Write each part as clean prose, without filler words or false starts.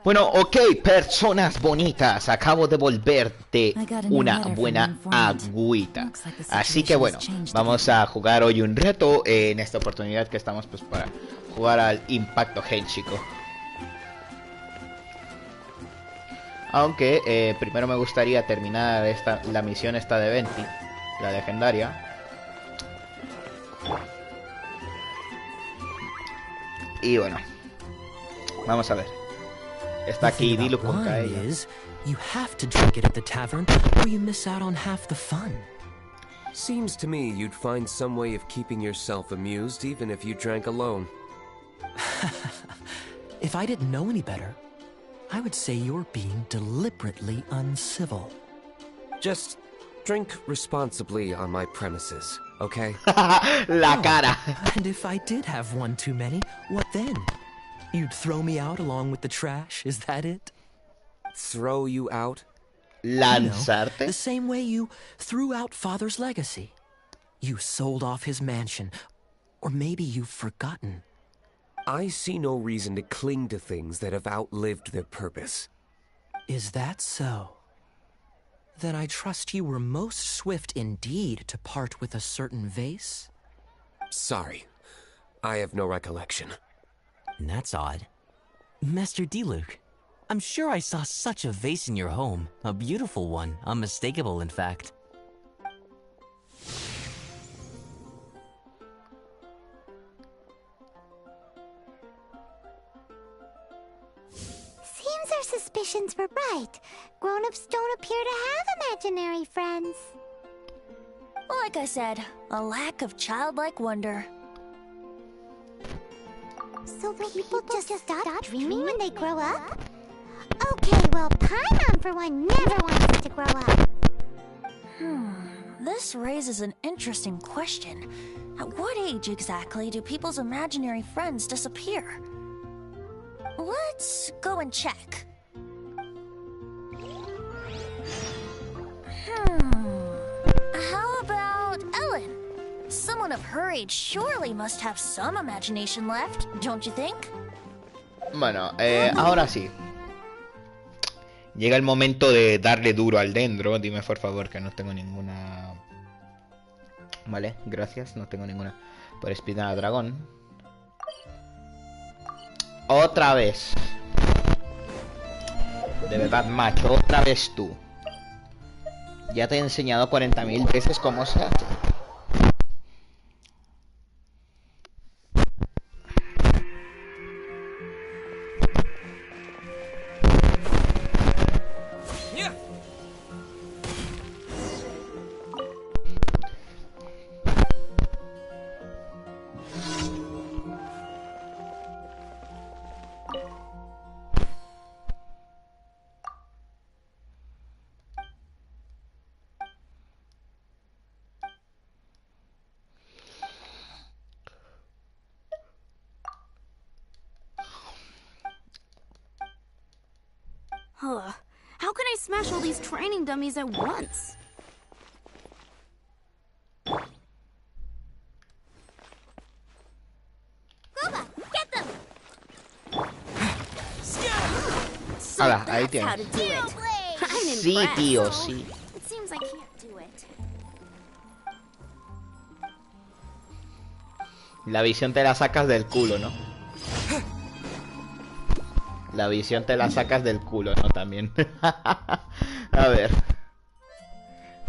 Bueno, ok, personas bonitas, acabo de volverte una buena agüita. Así que bueno, vamos a jugar hoy un reto en esta oportunidad que estamos pues para jugar al Impacto Genchico. Aunque primero me gustaría terminar la misión esta de Venti, la legendaria. Y bueno, vamos a ver. Está aquí Dilu contra ella. You have to drink it at the tavern, or you miss out on half the fun. Seems to me you'd find some way of keeping yourself amused even if you drank alone. If I didn't know any better, I would say you're being deliberately uncivil. Just drink responsibly on my premises, okay? La cara. And if I did have one too many, what then? You'd throw me out along with the trash, is that it? Throw you out? Lanzarte? You know, the same way you threw out Father's legacy. You sold off his mansion. Or maybe you've forgotten. I see no reason to cling to things that have outlived their purpose. Is that so? Then I trust you were most swift indeed to part with a certain vase? Sorry, I have no recollection. That's odd. Master Diluc, I'm sure I saw such a vase in your home. A beautiful one, unmistakable in fact. Seems our suspicions were right. Grown-ups don't appear to have imaginary friends. Like I said, a lack of childlike wonder. So people just stop dreaming when they grow up? Okay, well, Paimon for one never wants to grow up. This raises an interesting question. At what age exactly do people's imaginary friends disappear? Let's go and check. How about Ellen? Someone of her age surely must have some imagination left, don't you think? Bueno, ahora sí. Llega el momento de darle duro al dendro. Dime por favor que no tengo ninguna... Vale, gracias, no tengo ninguna por espina dragón. Otra vez. De verdad, macho, otra vez tú. Ya te he enseñado 40.000 veces cómo se hace. How can I smash all these training dummies at once? Guba, get them! Hala, ahí tienes. How to do it. I'm Sí, impressed. tío, sí. It seems I can't do it. La visión te la sacas del culo, ¿no? La visión te la sacas del culo, ¿no? También. A ver.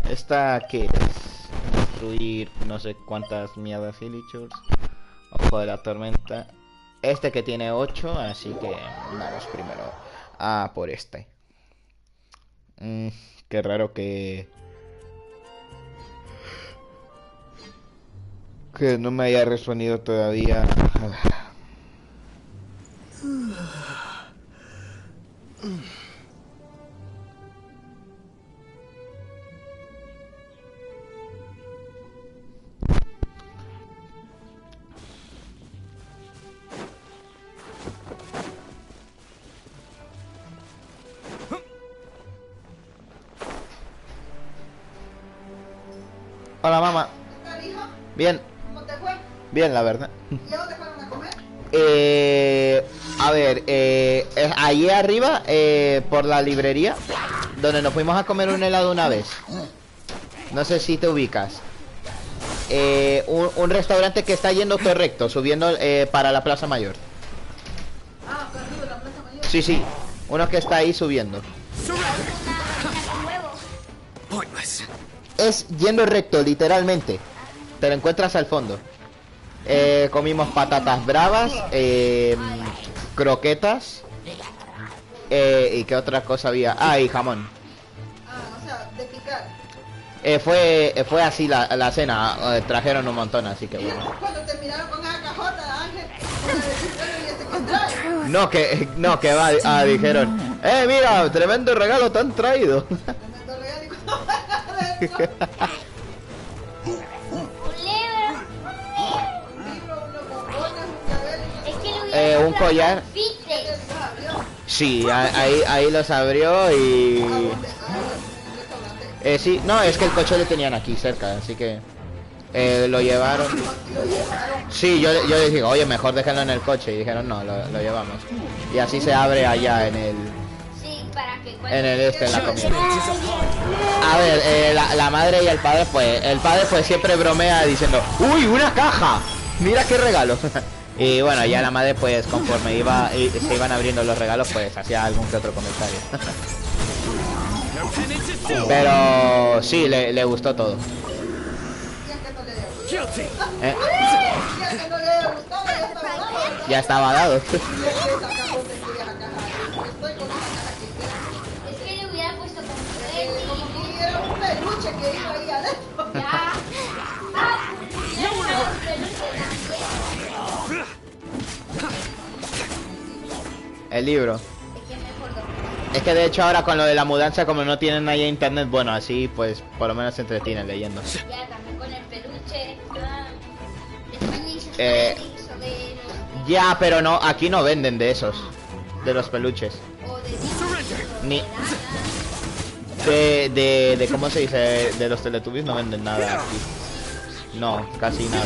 ¿Esta qué es? Destruir no sé cuántas mierdas villagers. Ojo de la tormenta. Este que tiene 8, así que vamos primero a por este. Qué raro que no me haya respondido todavía. Hola, mamá. ¿Qué tal, hijo? Bien, ¿Cómo te fue? bien, la verdad. ¿Ya no te fueron a comer? A ver, allí arriba, por la librería, donde nos fuimos a comer un helado una vez. No sé si te ubicas. Un restaurante que está yendo todo recto, subiendo para la Plaza Mayor. Sí, sí, uno que está ahí subiendo. Es yendo recto, literalmente. Te lo encuentras al fondo. Comimos patatas bravas, croquetas, y qué otra cosa había. Ah, y jamón. O sea, de picar. Fue así la cena. Trajeron un montón, así que bueno. Cuando terminaron con esa cajota, Ángel, ¿y este qué trae? No, que va, dijeron, mira, tremendo regalo te han traído. Tremendo regalo. Un collar. Sí, ahí los abrió y... sí, no, es que el coche lo tenían aquí cerca, así que... lo llevaron. Sí, yo les digo, oye, mejor déjenlo en el coche. Y dijeron, no, lo llevamos. Y así se abre allá en el... en la comida. A ver, la madre y el padre, pues... El padre pues siempre bromea diciendo, ¡uy, una caja! ¡Mira qué regalo! Y bueno, ya la madre pues conforme se iban abriendo los regalos, pues hacía algún que otro comentario. Pero sí, le gustó todo. Ya estaba dado. Es que le hubiera puesto como era un peluche que iba ahí adentro. Ya. El libro. Es que de hecho ahora con lo de la mudanza, como no tienen ahí internet, bueno, así pues por lo menos se entretienen leyendo. Ya, también con el peluche. Ya, pero no, aquí no venden de esos, de los peluches. Ni de ¿cómo se dice? De los Teletubbies no venden nada aquí. No, casi nada.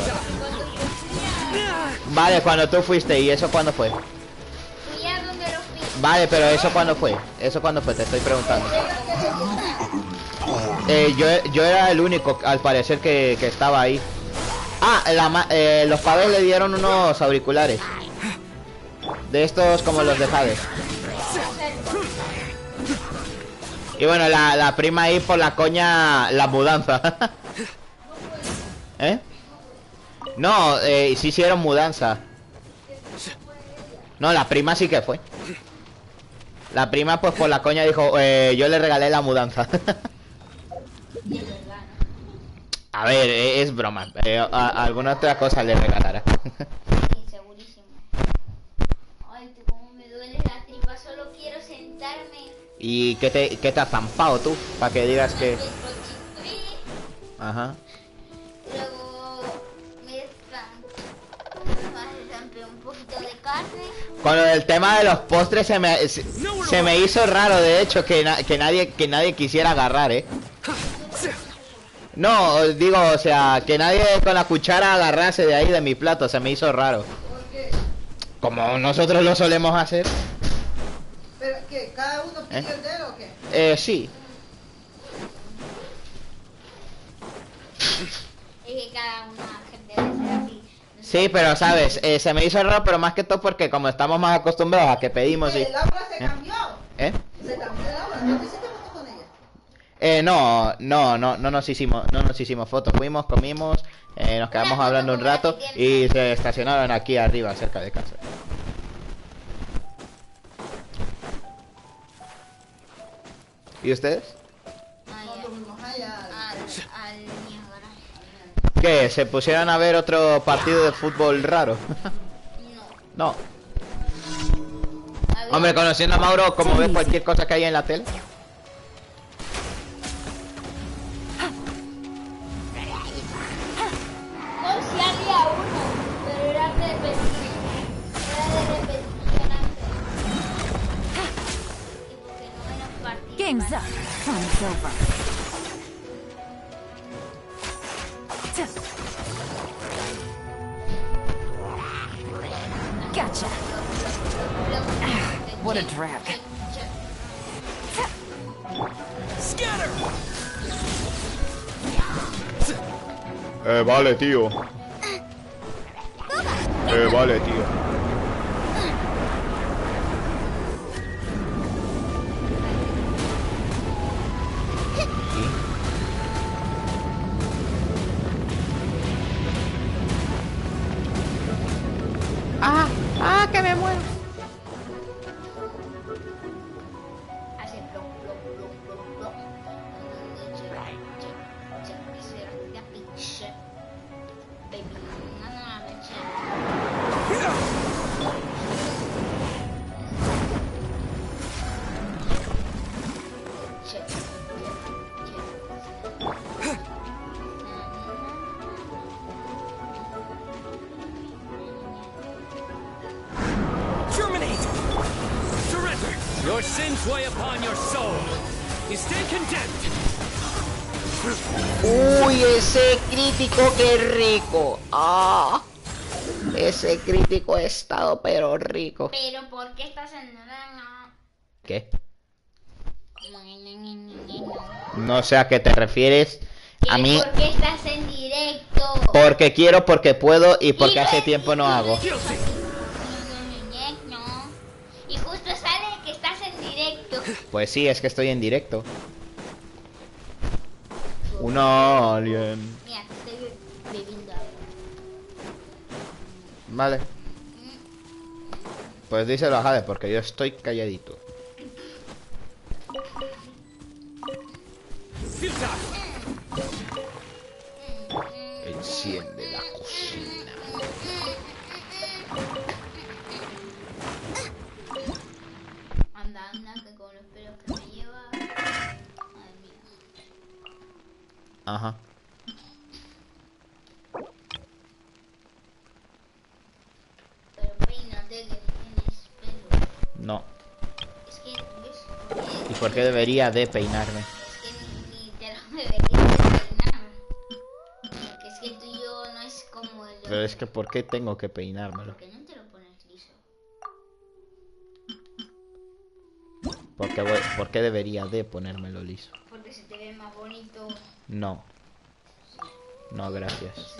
Vale, cuando tú fuiste, ¿y eso cuándo fue? Vale, pero ¿eso cuándo fue? ¿Eso cuándo fue? Te estoy preguntando. Yo era el único, al parecer, que estaba ahí. Ah, los padres le dieron unos auriculares. De estos como los de Jade. Y bueno, la prima ahí por la coña, la mudanza. ¿Eh? No, sí hicieron mudanza. No, la prima sí que fue. La prima pues por la coña dijo, yo le regalé la mudanza. A ver, es broma. Alguna otra cosa le regalará. Segurísimo. Ay, cómo me duele la tripa, solo quiero sentarme. ¿Y qué te has zampado tú? Para que digas que... Ajá. Luego me zampé un poquito de carne. Con lo del tema de los postres se me hizo raro, de hecho, que nadie quisiera agarrar, No, digo, o sea, que nadie con la cuchara agarrase de ahí de mi plato, se me hizo raro. Como nosotros lo solemos hacer. ¿Pero qué? ¿Cada uno pidió el dedo o qué? Sí. Es que cada una gente debe ser así. Sí, pero sabes, se me hizo raro, pero más que todo porque como estamos más acostumbrados a que pedimos y... ¿El Laura se cambió? Se cambió el Laura, ¿no te hiciste fotos con ella? No nos hicimos fotos, fuimos, comimos, nos quedamos hablando un rato y se estacionaron aquí arriba, cerca de casa. ¿Y ustedes? Al Niágara. ¿Qué? ¿Se pusieron a ver otro partido de fútbol raro? No. Hombre, conociendo a Mauro, como ves cualquier cosa que hay en la tele. No, sí había uno, pero era de repetición. Era de repetición antes. Y porque no eran partidos. Game's up. Fun's over. Gotcha. Luego What a drag. Scatter! Vale, tío. Vale, tío. Que me muero. Hace plom, plom, plom, plom, plom. Baby, no, Your sins weigh upon your soul. You stay condemned. Uy, ese crítico, qué rico. Ah, ese crítico ha estado pero rico. Pero ¿por qué estás en ¿Qué? No sé a qué te refieres. A mí. ¿Por qué estás en directo? Porque quiero, porque puedo y porque hace tiempo no hago. Y justo sale que estás en directo. Pues sí, es que estoy en directo. Un alien. Mira, estoy bebiendo agua. Vale. Pues díselo a Jade, porque yo estoy calladito. Enciende la cocina. Anda, que con los pelos que me lleva. Madre mía. Ajá. Pero peínate que no tienes pelo. No. Es que, ¿ves? ¿Y por qué debería de peinarme? Es que ni te lo deberías de peinar. Porque es que el tuyo no es como el... Pero es que ¿por qué tengo que peinármelo? ¿Por qué no te lo pones liso? ¿Por qué debería de ponérmelo liso? Porque se te ve más bonito. No. No, gracias.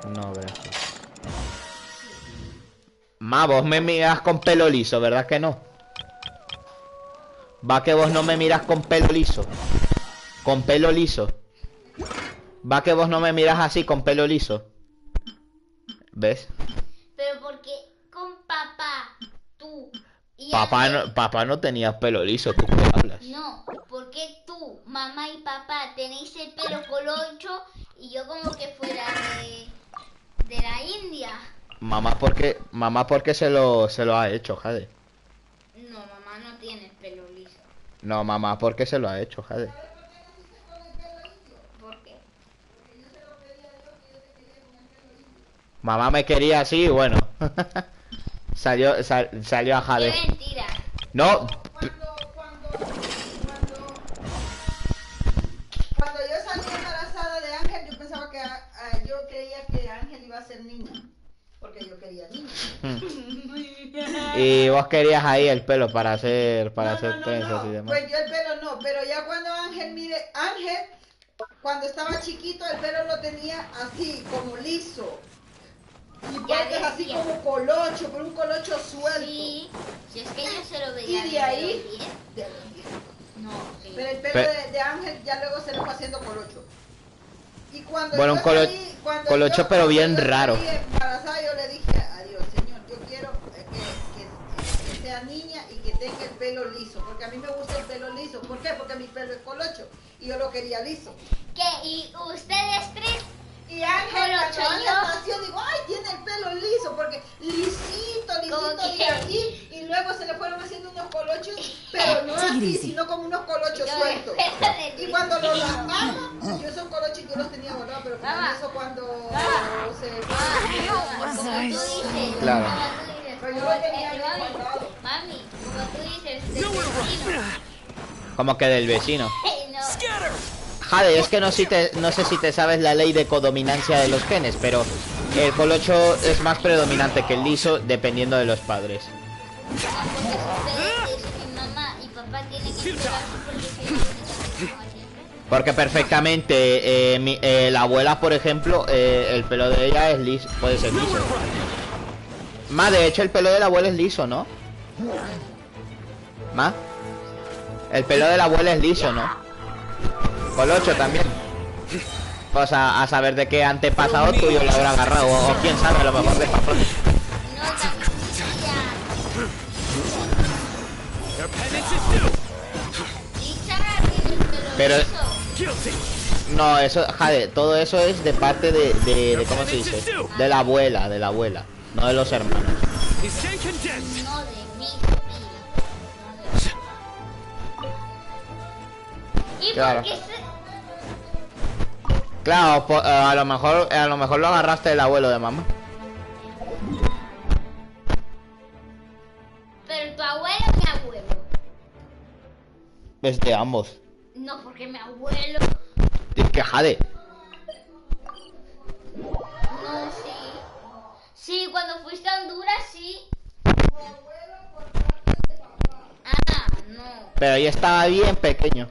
No, gracias. Ma, vos me miras con pelo liso, ¿verdad que no? Va que vos no me miras con pelo liso. Con pelo liso. Va que vos no me miras así con pelo liso. ¿Ves? Pero porque con papá, tú y Papá no tenía pelo liso, ¿tú qué hablas? No, porque tú, mamá y papá tenéis el pelo colocho y yo como que fuera de la India. Mamá, ¿por qué se lo ha hecho, Jade? No, mamá no tiene el pelo liso. No, mamá, ¿por qué se lo ha hecho, Jade? ¿Por qué? Mamá me quería así y bueno. salió a Jade. ¡Qué mentira! No. Cuando yo salí embarazada de Ángel, yo pensaba que yo creía que Ángel iba a ser niña, porque yo quería niña. Y vos querías ahí el pelo para hacer trenzas y demás. Pues yo el pelo no, pero ya cuando Ángel, cuando estaba chiquito el pelo lo tenía así, como liso. Y partes así como colocho, pero un colocho suelto. Sí, si es que yo se lo veía. Y de ahí, No, sí. pero el pelo de Ángel ya luego se lo fue haciendo colocho. Y cuando Bueno, yo un salí, colocho pero bien raro. Salí embarazada, yo le dije, adiós, señor, yo quiero que sea niña y que tenga el pelo liso, porque a mí me gusta el pelo liso. ¿Por qué? Porque mi pelo es colocho y yo lo quería liso. ¿Qué? ¿Y ustedes tres? Y Ángel, Colocho, cuando Ángel yo. nació, digo, ay, tiene el pelo liso, porque lisito ¿Cómo y que? así, y luego se le fueron haciendo unos colochos, pero no así, sino como unos colochos sueltos. Y cuando los lavamos, yo esos colochos yo los tenía guardados, pero como Mamá. eso cuando se Como tú dices. Claro. Pero yo lo tenía ahí guardado. Mami, como tú dices, del vecino. Como que del vecino. No. Jade, es que no sé si te sabes la ley de codominancia de los genes, pero el colocho es más predominante que el liso dependiendo de los padres. porque si mi mamá y papá tienen que esperarse porque si no, siempre. Porque perfectamente, la abuela, por ejemplo, el pelo de ella es liso, puede ser liso. Más, de hecho, el pelo de la abuela es liso, ¿no? Más. El pelo de la abuela es liso, ¿no? Colocho también. Pues a saber de qué antepasado tuyo le habrá agarrado. O quién sabe, a lo mejor de papá. Pero no, eso, Jade, todo eso es de parte de ¿cómo se dice? De la abuela, no de los hermanos. No de mí. ¿Y Claro. por qué se... Claro, a lo mejor lo agarraste del abuelo de mamá. Pero tu abuelo o mi abuelo. Es de ambos. No, porque mi abuelo... Es que Jade. No, sí. Sí, cuando fuiste a Honduras, sí. Ah, no. Pero ella estaba bien pequeño.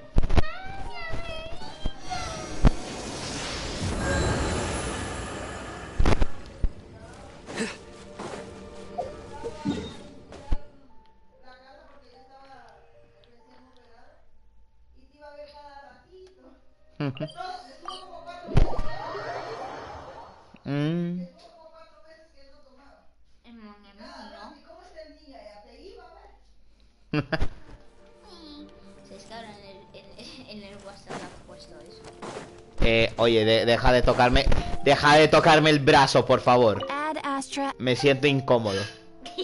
Mm. Si es que ahora en el WhatsApp han puesto eso. Oye, deja de tocarme el brazo, por favor. Add Astra. Me siento incómodo. Es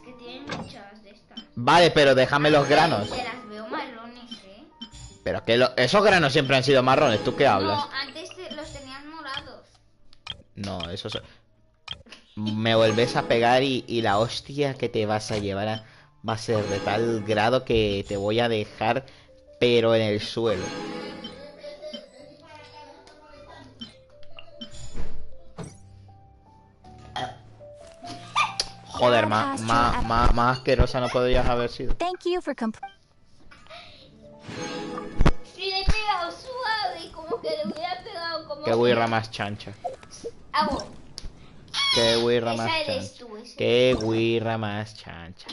que tienen muchas de estas. Vale, pero déjame los granos. Te las veo marrones, ¿eh? Pero que esos granos siempre han sido marrones. ¿Tú qué hablas? No, antes los tenían morados. No, eso es... Me vuelves a pegar y la hostia que te vas a llevar va a ser de tal grado que te voy a dejar, pero en el suelo. Joder, más asquerosa no podrías haber sido. Thank you for Si le he pegado suave, como que le hubiera pegado como... Qué guirra más chancha. Hago. Qué guirra Esa más eres chancha. tú, ese Qué guirra más chancha.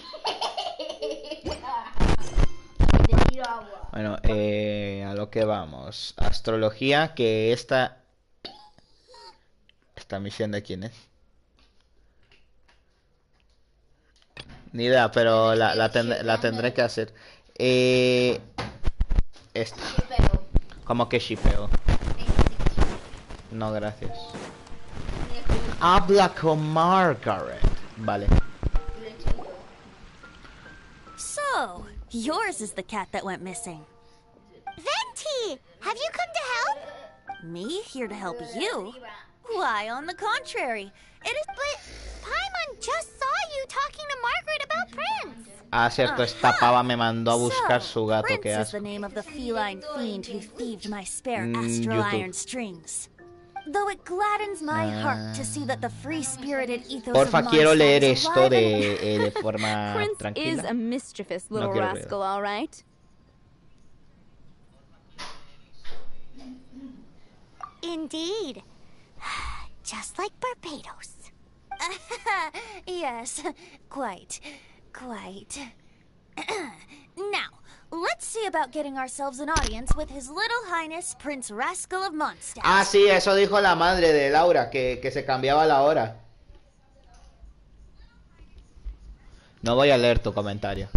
Te tiro agua. Bueno, a lo que vamos. Astrología, que esta misión de quién es. Ni idea, pero la tendré que hacer. Esta. Pero... Como que shipeo. No, gracias. Habla con Margaret. Vale. So, yours is the cat that went missing. Venti, have you come to help? Me here to help you? Why, on the contrary, it is. But Paimon just saw you talking to Margaret about Prince. Ah, cierto, esta pava me mandó a buscar So, su gato, Prince que is asco. the name of the feline fiend who thieved my spare YouTube. astral iron strings. Though it gladdens my heart to see that the free-spirited ethos Porfa, of quiero Mondstadt leer is esto alive and... de forma Prince is tranquila. a mischievous little quiero leer. rascal, all right. Indeed. Just like Barbados. Yes, quite. Now, let's see about getting ourselves an audience with His Little Highness Prince Rascal of Mondstadt. Ah, sí, eso dijo la madre de Laura, que se cambiaba la hora. No voy a leer tu comentario.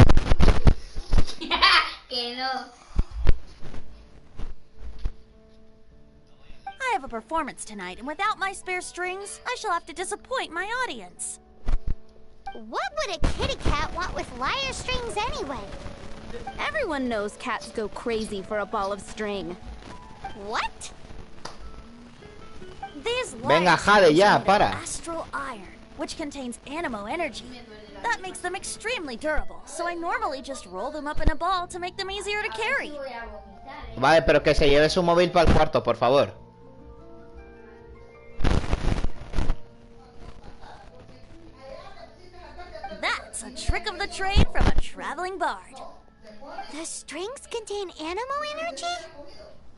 Que no. I have a performance tonight, and without my spare strings, I shall have to disappoint my audience. What would a kitty cat want with lyre strings anyway? Everyone knows cats go crazy for a ball of string. What? These Venga, lyre Jade, strings ya, are made of para. astral iron, which contains animo energy. That makes them extremely durable, so I normally just roll them up in a ball to make them easier to carry. Voy a vomitar, ¿eh? Vale, pero que se lleve su móvil para el cuarto, por favor. That's trick of the trade from a traveling bard. The strings contain animal energy?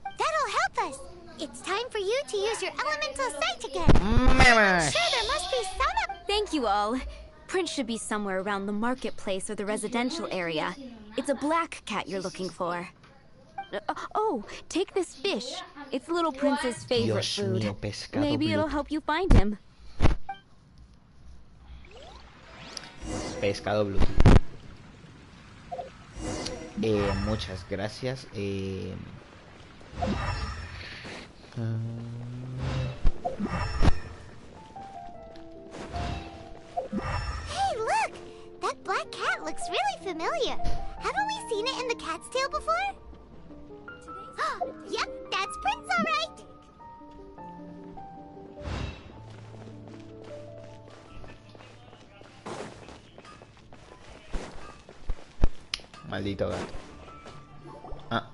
That'll help us. It's time for you to use your elemental sight again. I'm sure there must be some. Thank you all. Prince should be somewhere around the marketplace or the residential area. It's a black cat you're looking for. Oh, take this fish. It's little Prince's favorite Dios food. mío, pescado Maybe it'll blue. help you find him. Pescado blue. Muchas gracias. Hey, look! That black cat looks really familiar. Haven't we seen it in the Cat's Tail before? Yep, that's Prince, all right. Maldito gato. Ah,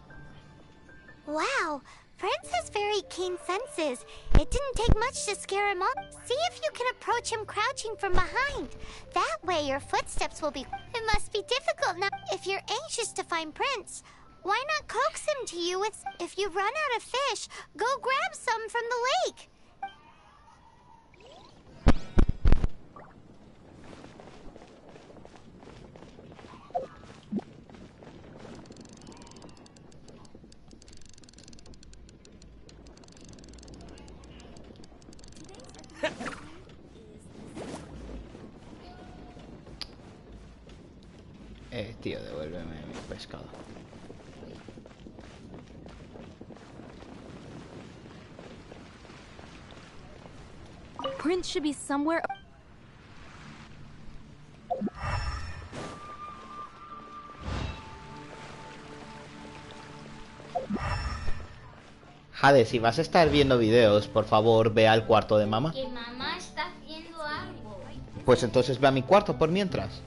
Wow, Prince has very keen senses. It didn't take much to scare him off. See if you can approach him crouching from behind. That way your footsteps will be... It must be difficult now. If you're anxious to find Prince, why not coax him to you with... If you run out of fish, go grab some from the lake. tío, devuélveme mi pescado. Prince should be somewhere. Jade, si vas a estar viendo videos, por favor, ve al cuarto de mamá. Que mamá está haciendo algo. Pues entonces ve a mi cuarto por mientras.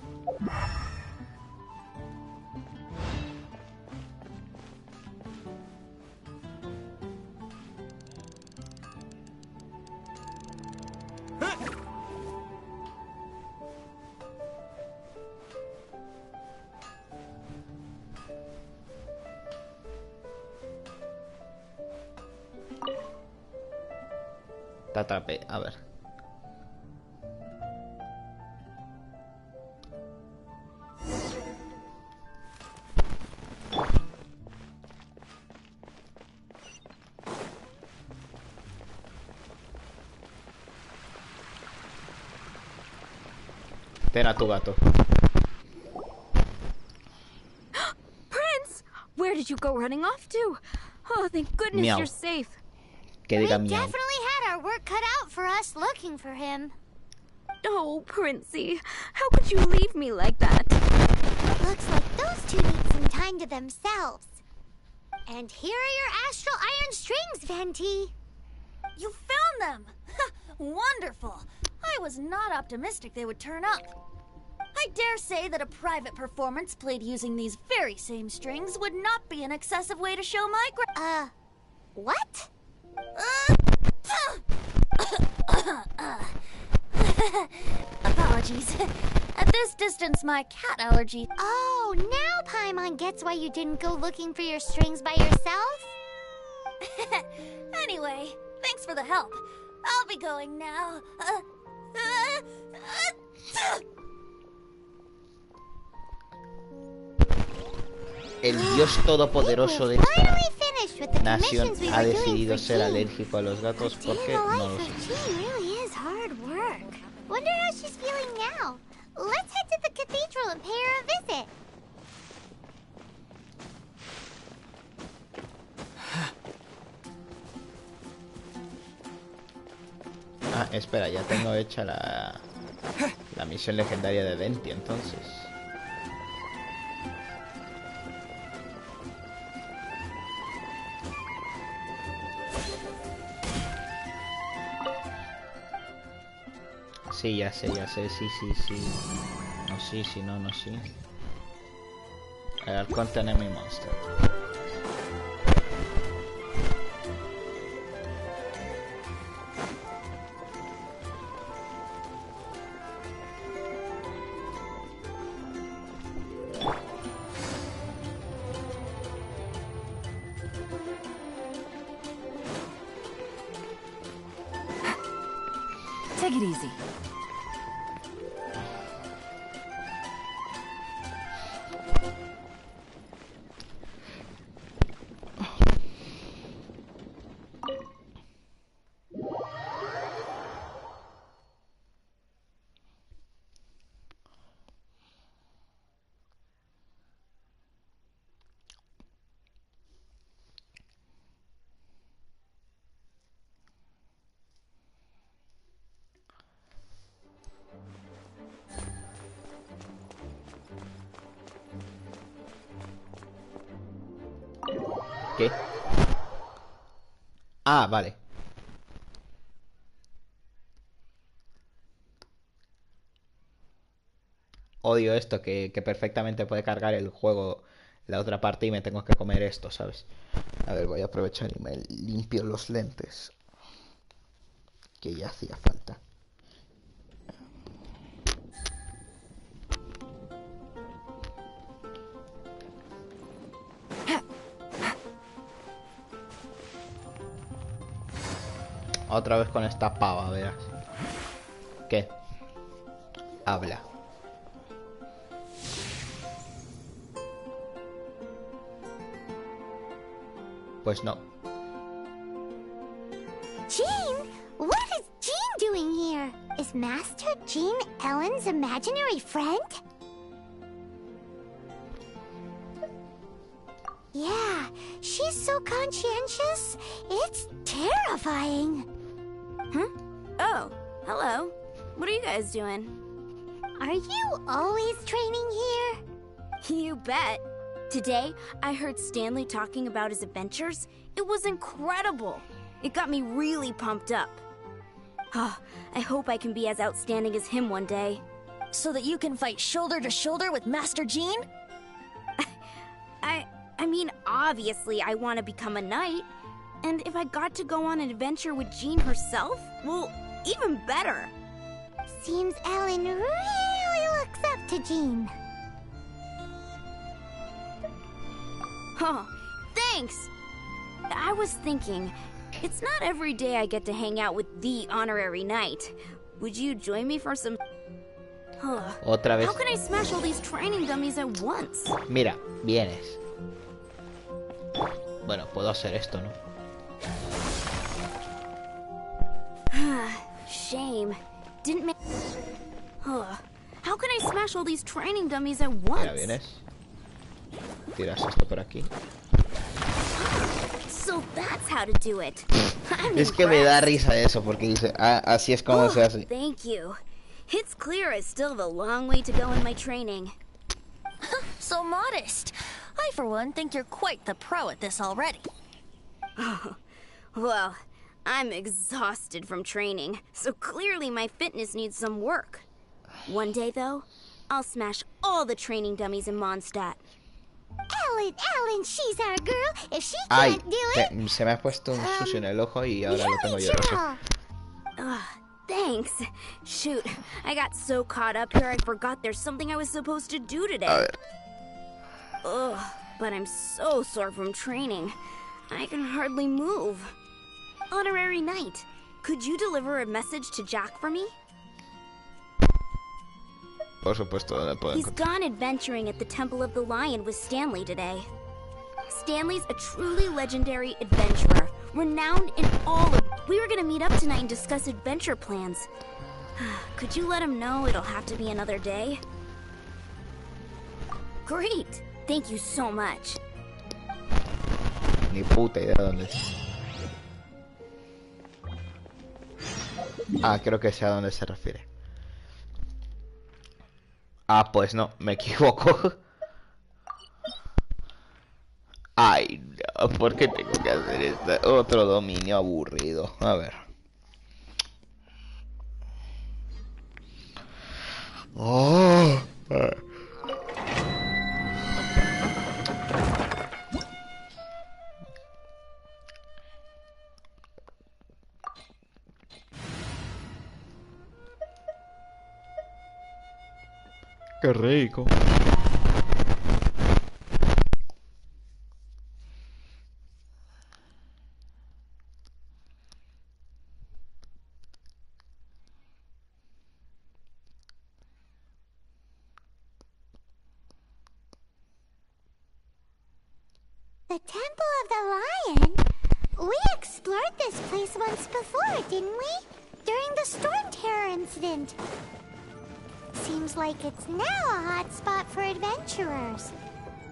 Te atrapé, a ver. Ten a tu gato. Prince! Where did you go running off to? Oh, thank goodness Meow. you're safe. Que We diga miau. definitely had our work cut out for us looking for him. Oh, Princey, how could you leave me like that? Looks like those two need some time to themselves. And here are your astral iron strings, Venti. You found them! Wonderful! I was not optimistic they would turn up. I dare say that a private performance played using these very same strings would not be an excessive way to show my What? Apologies. At this distance, my cat allergy. Oh, now Paimon gets why you didn't go looking for your strings by yourself? Anyway, thanks for the help. I'll be going now. El dios todopoderoso de Finally esta finished with the nación commissions we ha were doing decidido for ser Jean. alérgico a los gatos But porque being no alive lo for sé. Jean really is hard work. Wonder how she's feeling now. Let's head to the cathedral and pay her a visit. Ah, espera, ya tengo hecha la misión legendaria de Venti, entonces. Sí, ya sé, sí. No, sí, no, sí. Archon Enemy Monster. Take it easy. ¿Qué? Ah, vale. Odio esto, que perfectamente puede cargar el juego la otra parte y me tengo que comer esto, ¿sabes? A ver, voy a aprovechar y me limpio los lentes. Que ya hacía falta. Otra vez con esta pava, verás. ¿Qué? Habla. Pues no. Jean? What is Jean doing here? Is Master Jean Ellen's imaginary friend? Yeah, she's so conscientious. It's terrifying. Huh? Oh, hello. What are you guys doing? Are you always training here? You bet. Today, I heard Stanley talking about his adventures. It was incredible. It got me really pumped up. Oh, I hope I can be as outstanding as him one day. So that you can fight shoulder to shoulder with Master Jean? I mean, obviously I want to become a knight. And if I got to go on an adventure with Jean herself, well, even better. Seems Ellen really looks up to Jean. Huh, thanks! I was thinking, it's not every day I get to hang out with the honorary knight. Would you join me for some... Otra vez. How can I smash all these training dummies at once? Mira, vienes. Bueno, puedo hacer esto, ¿no? Shame. Didn't make... How can I smash all these training dummies at once? Mira, vienes. Tiras esto por aquí. So that's how to do it. Es que me da risa eso porque dice, así es como se hace. Thank you. It's clear I still have a long way to go in my training. So modest. I, for one, think you're quite the pro at this already. Well, I'm exhausted from training, so clearly my fitness needs some work. One day, though, I'll smash all the training dummies in Mondstadt. Ellen, she's our girl. If she can't do it... Se me ha puesto un sucio en el ojo y ahora lo tengo yo rojo. Thanks. Shoot, I got so caught up here I forgot there's something I was supposed to do today. A ver. Ugh, but I'm so sore from training. I can hardly move. Honorary Knight, could you deliver a message to Jack for me? Por supuesto, ¿dónde puedo He's encontrar? gone adventuring at the Temple of the Lion with Stanley today. Stanley's a truly legendary adventurer, renowned in all of... We were gonna meet up tonight and discuss adventure plans. Could you let him know it'll have to be another day? Great! Thank you so much. Ni puta idea dónde es. Creo que sé a dónde se refiere. Pues no, me equivoco. Ay, no, ¿por qué tengo que hacer esto? Otro dominio aburrido. A ver. Oh. Qué rico. The Temple of the Lion? We explored this place once before, didn't we? During the Storm Terror incident. Seems like it's now a hot spot for adventurers.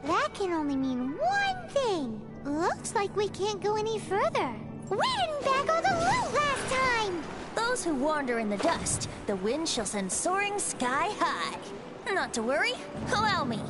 That can only mean one thing. Looks like we can't go any further. We didn't bag all the loot last time! Those who wander in the dust, the wind shall send soaring sky high. Not to worry, allow me.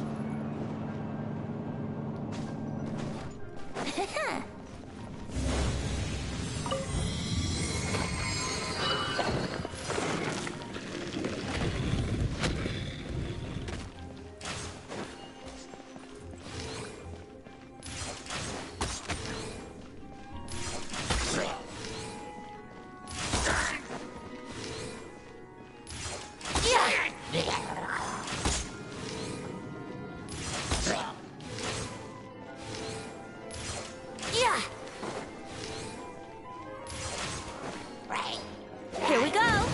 Here we go.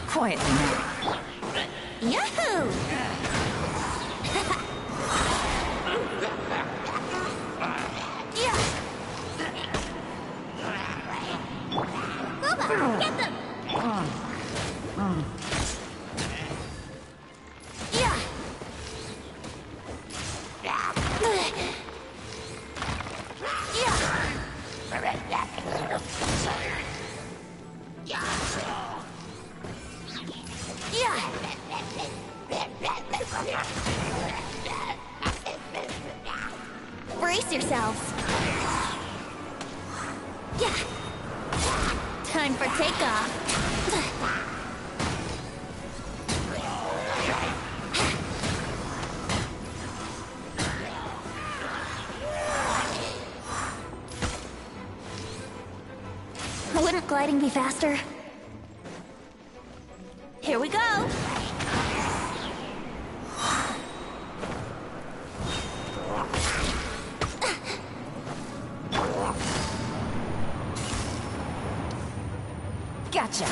Quietly now. Yahoo! Booba, get them! Brace yourselves. Yeah. Time for takeoff. Wouldn't gliding be faster? Here we go. Gotcha.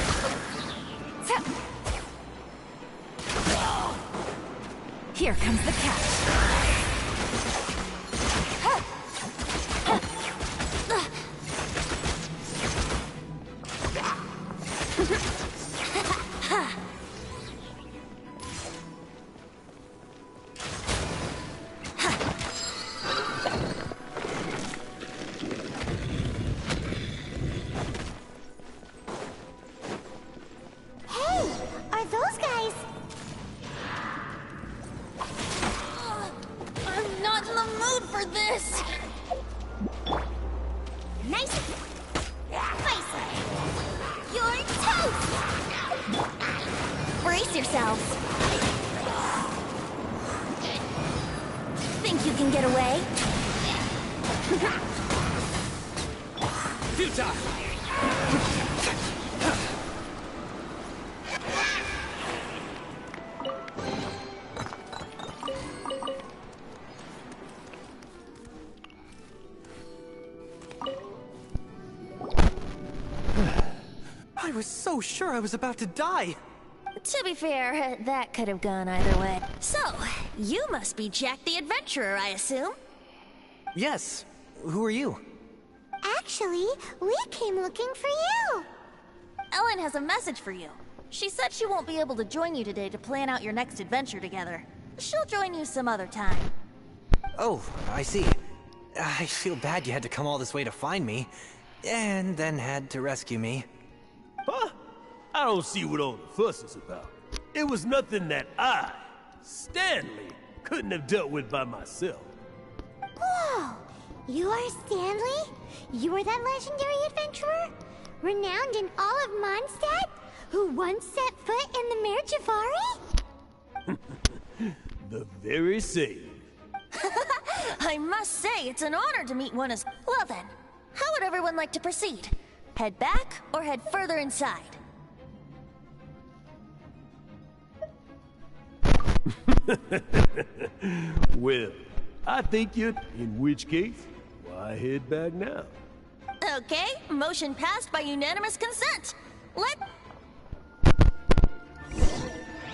Here comes the catch. Think you can get away? Futile! I was so sure I was about to die! To be fair, that could have gone either way. So, you must be Jack the Adventurer, I assume? Yes. Who are you? Actually, we came looking for you! Ellen has a message for you. She said she won't be able to join you today to plan out your next adventure together. She'll join you some other time. Oh, I see. I feel bad you had to come all this way to find me, and then had to rescue me. Huh? I don't see what all the fuss is about. It was nothing that I, Stanley, couldn't have dealt with by myself. Whoa! You are Stanley? You are that legendary adventurer? Renowned in all of Mondstadt? Who once set foot in the Mare Javari? The very same. I must say, it's an honor to meet one as... Well then, how would everyone like to proceed? Head back or head further inside? Well, I think you'd... In which case, why head back now? Okay, motion passed by unanimous consent.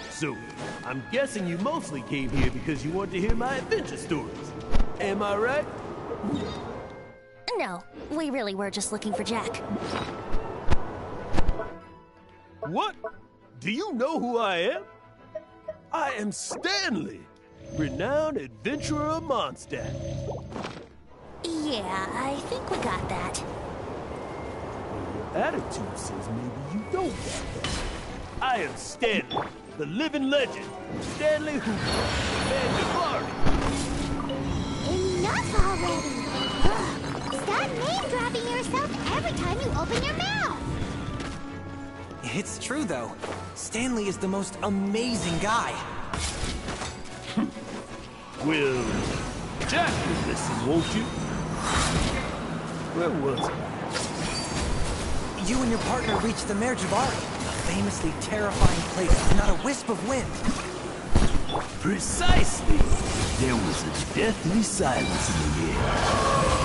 So, I'm guessing you mostly came here because you want to hear my adventure stories. Am I right? No, we really were just looking for Jack. What? Do you know who I am? I am Stanley, renowned adventurer of Mondstadt. Yeah, I think we got that. Your attitude says maybe you don't got that. I am Stanley, the living legend. Stanley Hooper, man Enough already! Ugh, stop name-dropping yourself every time you open your mouth! It's true, though. Stanley is the most amazing guy. Well, Jack will listen, won't you? Where was I? You and your partner reached the Mer Jabari, a famously terrifying place with not a wisp of wind. Precisely. There was a deathly silence in the air.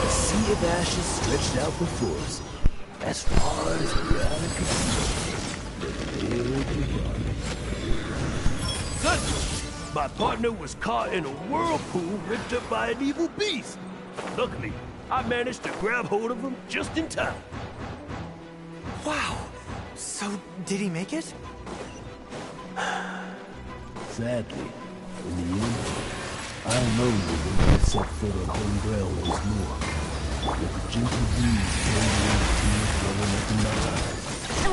A sea of ashes stretched out before us, as far as the eye could see. The Mer Jabari. Suddenly, my partner was caught in a whirlpool ripped up by an evil beast. Luckily, I managed to grab hold of him just in time. Wow. So, did he make it? Sadly, in the end, I alone will never set foot on home ground once more. With a gentle breeze tendering the tears flowing up in my eyes.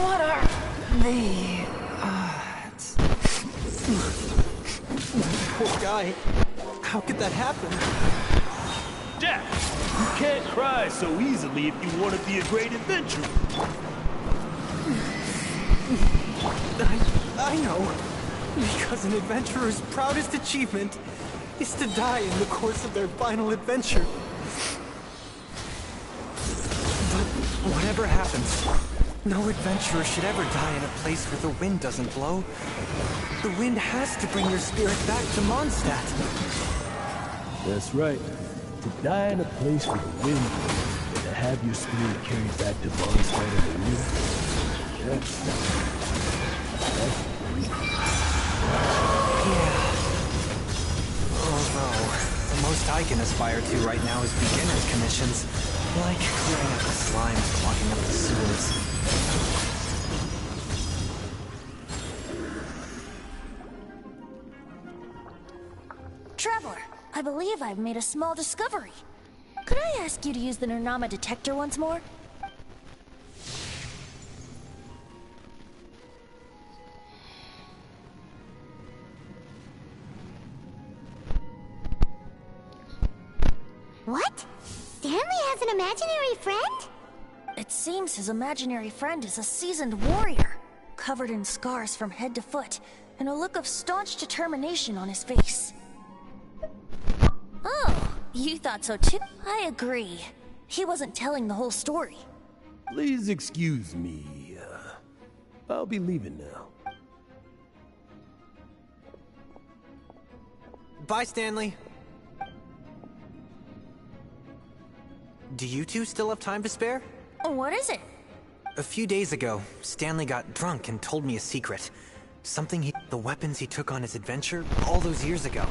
What are the odds? Poor guy. How could that happen? Jack, you can't cry so easily if you want to be a great adventurer. I know. Because an adventurer's proudest achievement is to die in the course of their final adventure. But whatever happens, no adventurer should ever die in a place where the wind doesn't blow. The wind has to bring your spirit back to Mondstadt. That's right. To die in a place where the wind blows, and to have your spirit carried back to Mondstadt in the wind. That's Yeah. Although, the most I can aspire to right now is beginner's commissions, like clearing up the slimes, clogging up the sewers. Traveler, I believe I've made a small discovery. Could I ask you to use the Nernama detector once more? What? Stanley has an imaginary friend? It seems his imaginary friend is a seasoned warrior, covered in scars from head to foot, and a look of staunch determination on his face. Oh, you thought so too? I agree. He wasn't telling the whole story. Please excuse me. I'll be leaving now. Bye, Stanley. Do you two still have time to spare? What is it? A few days ago, Stanley got drunk and told me a secret. The weapons he took on his adventure all those years ago.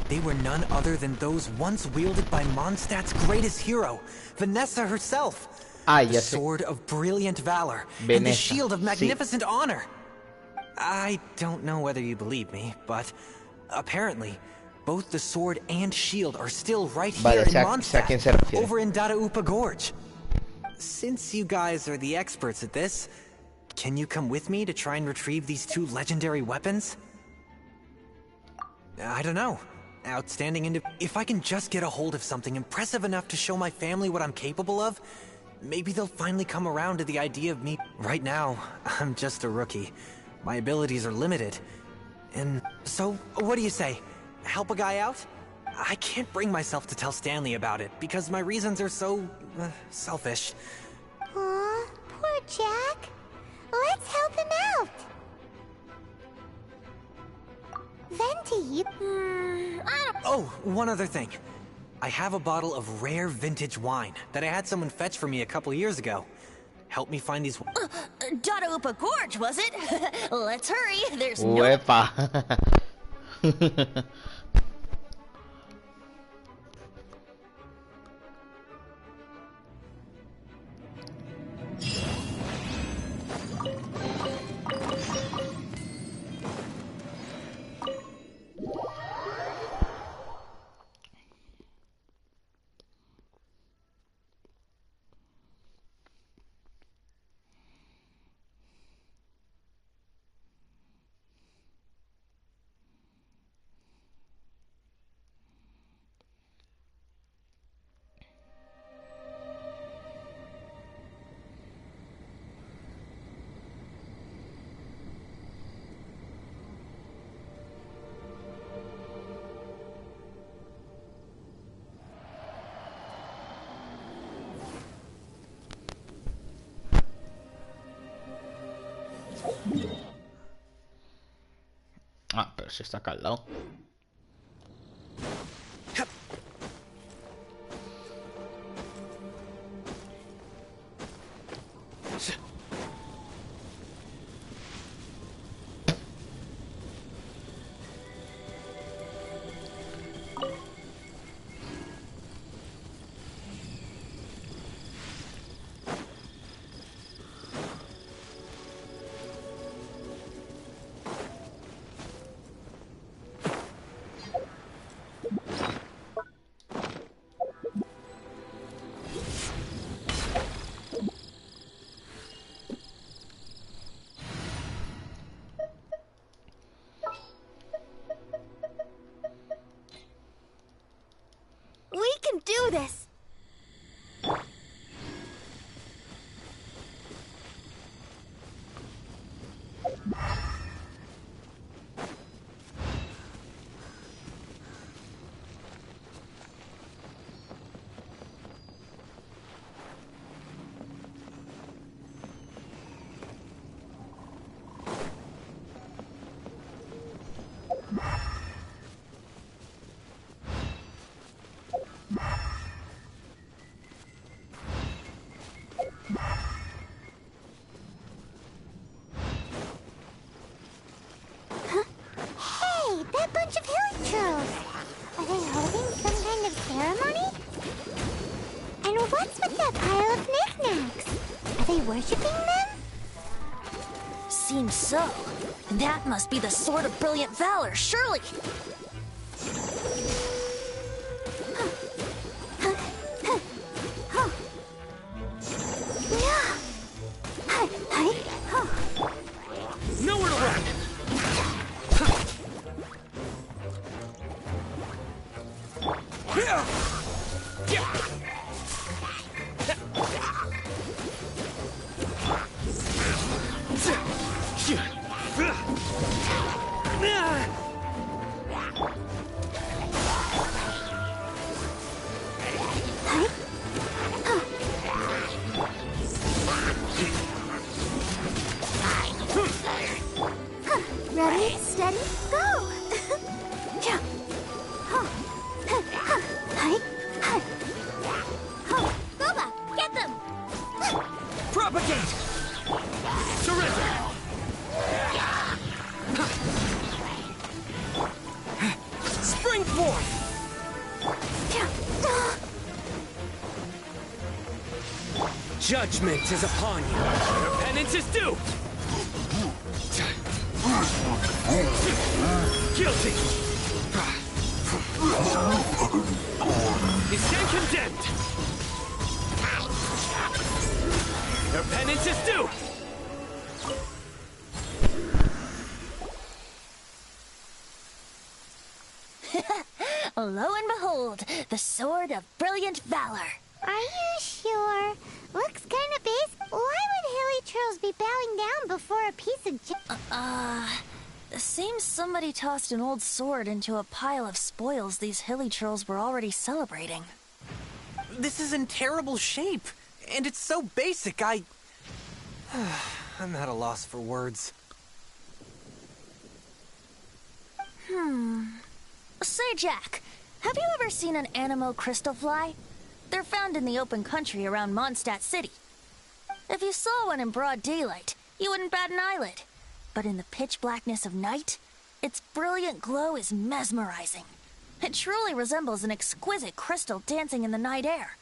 They were none other than those once wielded by Mondstadt's greatest hero, Vanessa herself. The sword of brilliant valor and the shield of magnificent honor. I don't know whether you believe me, but apparently, both the sword and shield are still right here in Mondstadt, over in Dadaupa Gorge. Since you guys are the experts at this, can you come with me to try and retrieve these two legendary weapons? I don't know. If I can just get a hold of something impressive enough to show my family what I'm capable of, maybe they'll finally come around to the idea of me. Right now, I'm just a rookie. My abilities are limited. And so, what do you say? help a guy out? I can't bring myself to tell Stanley about it because my reasons are so selfish. Aw, poor Jack. Let's help him out. Venti, Oh, one other thing. I have a bottle of rare vintage wine that I had someone fetch for me a couple years ago. Help me find these. Dadaupa Gorge, was it? Let's hurry. There's no. Uepa. Ah, pero si está acá al lado. We can do this! that bunch of hilichurls. Are they holding some kind of ceremony? And what's with that pile of knickknacks? Are they worshipping them? Seems so. That must be the Sword of Brilliant Valor, surely. Nowhere to run! Ready, steady, go! Boba, get them! Propagate! Surrender! Spring forth! Judgment is upon you. Your penance is due! Guilty! You stand condemned! Your penance is due! Lo and behold, the Sword of Brilliant Valor. Are you sure? Looks kind of base. Why would hilichurls be bowing down before a piece of Seems somebody tossed an old sword into a pile of spoils these hilly trolls were already celebrating. This is in terrible shape, and it's so basic, I'm at a loss for words. Say, Jack, have you ever seen an Animo crystal fly? They're found in the open country around Mondstadt City. If you saw one in broad daylight, you wouldn't bat an eyelid. But in the pitch blackness of night, its brilliant glow is mesmerizing. It truly resembles an exquisite crystal dancing in the night air.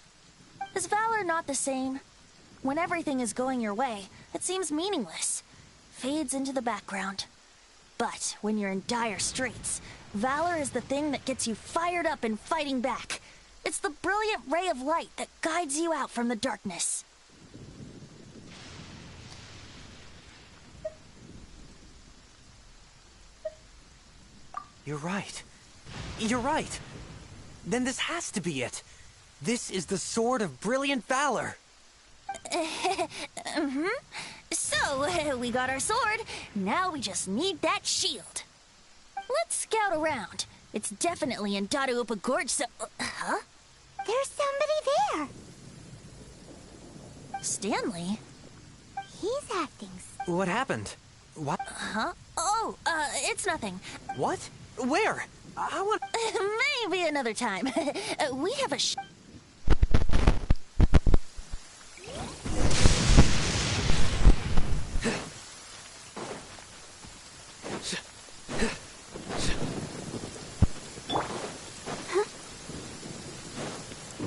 Is valor not the same? When everything is going your way, it seems meaningless, fades into the background. But when you're in dire straits, valor is the thing that gets you fired up and fighting back. It's the brilliant ray of light that guides you out from the darkness. You're right. You're right. Then this has to be it. This is the Sword of Brilliant Valor. So, we got our sword. Now we just need that shield. Let's scout around. It's definitely in Dadaupa Gorge, so... Huh? There's somebody there. Stanley? He's acting... What happened? What? Huh? Oh, it's nothing. What? Where? I want... Maybe another time. We have a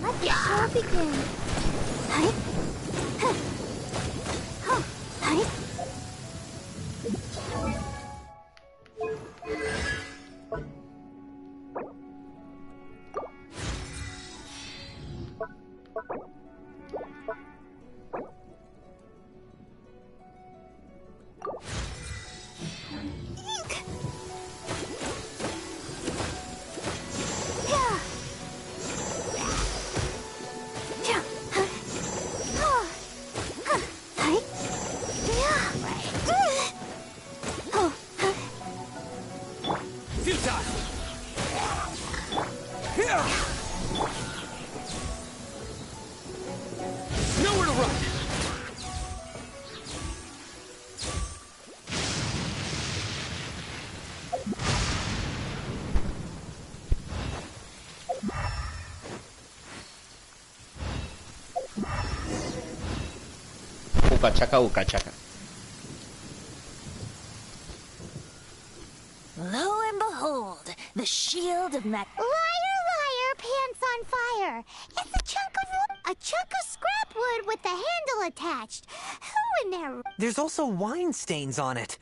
Let the show begin. Hi. Huh. Hi. Nowhere to run! Uka chaka, uka chaka. Lo and behold, the shield of Mac... Liar, liar, pants on fire. It's a chunk of scrap wood with the handle attached. Who in there? There's also wine stains on it.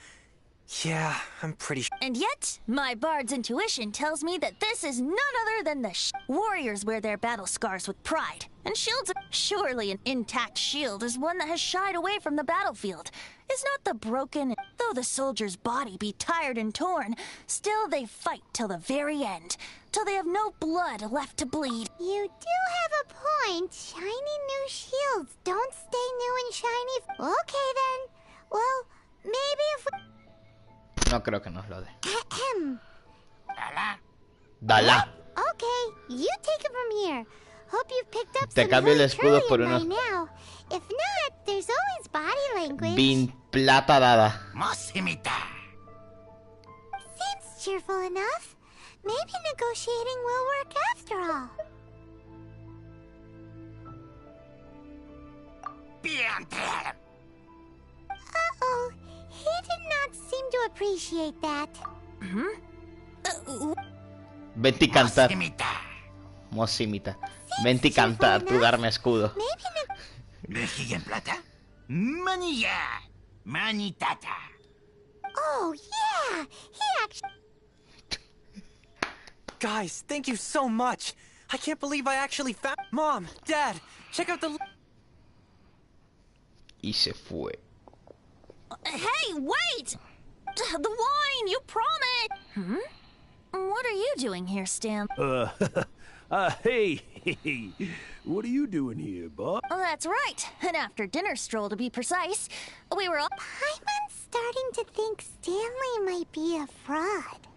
Yeah, I'm pretty sure. And yet, my bard's intuition tells me that this is none other than the warriors wear their battle scars with pride. And shields are... Surely an intact shield is one that has shied away from the battlefield. Is not the broken... Though the soldier's body be tired and torn, still they fight till the very end. Till they have no blood left to bleed. You do have a point. Shiny new shields don't stay new and shiny. Okay then. Well, maybe if we... No creo que nos lo dé. Ahem. Dala. Okay, you take it from here. Hope you've picked up Te some cambio el Hilly escudo por Trillium unos... by now. If not, there's always body language. Bin plata dada. Seems cheerful enough. Maybe negotiating will work after all. Uh-oh. He did not seem to appreciate that. Vente y cantar. Mosimita. Vente y cantar, tú darme escudo. Maybe en plata? Manilla. Manitata. Oh, yeah! He actually... Guys, thank you so much. I can't believe I actually found... Mom, Dad, check out the... Y se fue. Hey, wait! The wine, you promised! What are you doing here, Stan? Hey, what are you doing here, Bob? That's right. An after-dinner stroll, to be precise. We were all... Paimons? starting to think Stanley might be a fraud.